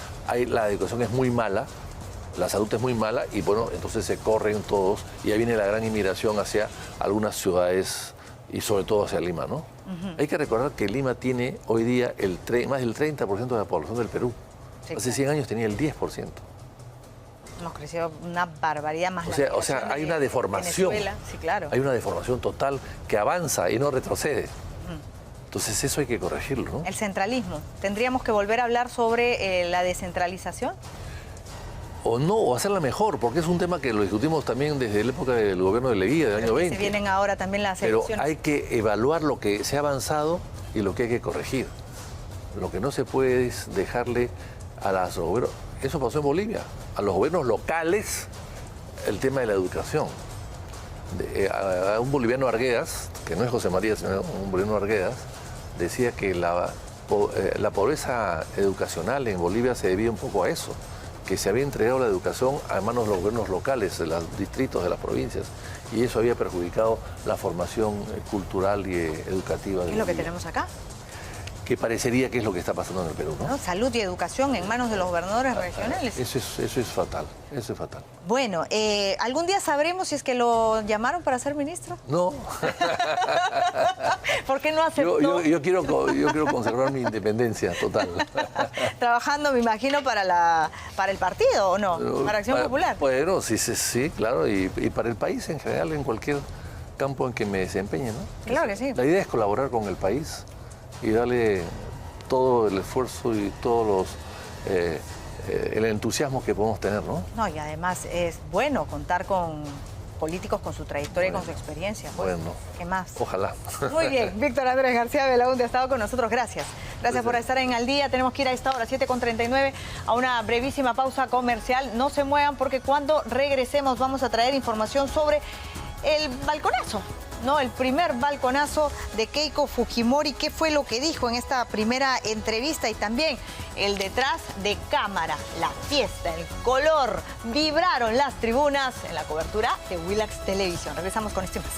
la educación es muy mala, la salud es muy mala y bueno, entonces se corren todos y ahí viene la gran inmigración hacia algunas ciudades y sobre todo hacia Lima, ¿no? Hay que recordar que Lima tiene hoy día más del 30% de la población del Perú. Sí, Hace 100 años tenía el 10%. Hemos crecido una barbaridad más. O sea, hay una deformación. Sí, claro. Hay una deformación total que avanza y no retrocede. Entonces eso hay que corregirlo, ¿no? El centralismo. ¿Tendríamos que volver a hablar sobre la descentralización? O no, o hacerla mejor, porque es un tema que lo discutimos también desde la época del gobierno de Leguía, del año 20. Se vienen ahora también las elecciones. Pero hay que evaluar lo que se ha avanzado y lo que hay que corregir. Lo que no se puede es dejarle a los gobiernos, eso pasó en Bolivia, a los gobiernos locales el tema de la educación. A un boliviano Arguedas, que no es José María, sino un boliviano Arguedas, decía que la pobreza educacional en Bolivia se debía un poco a eso, que se había entregado la educación a manos de los gobiernos locales, de los distritos, de las provincias, y eso había perjudicado la formación cultural y educativa de ¿Qué es lo que Bolivia. tenemos acá? Que parecería que es lo que está pasando en el Perú, ¿no? ¿No? Salud y educación en manos de los gobernadores regionales. Eso es fatal, eso es fatal. Bueno, ¿algún día sabremos si es que lo llamaron para ser ministro? No. ¿Por qué no aceptó? Yo quiero conservar mi independencia total. Trabajando, me imagino, para el partido, ¿o no? Para Acción Popular. Bueno, sí, claro, y para el país en general, en cualquier campo en que me desempeñe, ¿no? Claro que sí. La idea es colaborar con el país y darle todo el esfuerzo y todos el entusiasmo que podemos tener, ¿no? No, y además es bueno contar con políticos con su trayectoria y con su experiencia. Bueno, ¿qué más? Ojalá. Muy bien, Víctor Andrés García Belaúnde ha estado con nosotros. Gracias. Gracias por estar en Al Día. Tenemos que ir a esta hora, 7:39, a una brevísima pausa comercial. No se muevan, porque cuando regresemos vamos a traer información sobre el balconazo, ¿no? El primer balconazo de Keiko Fujimori. ¿Qué fue lo que dijo en esta primera entrevista? Y también el detrás de cámara, la fiesta, el color. Vibraron las tribunas en la cobertura de Willax Televisión. Regresamos con este más.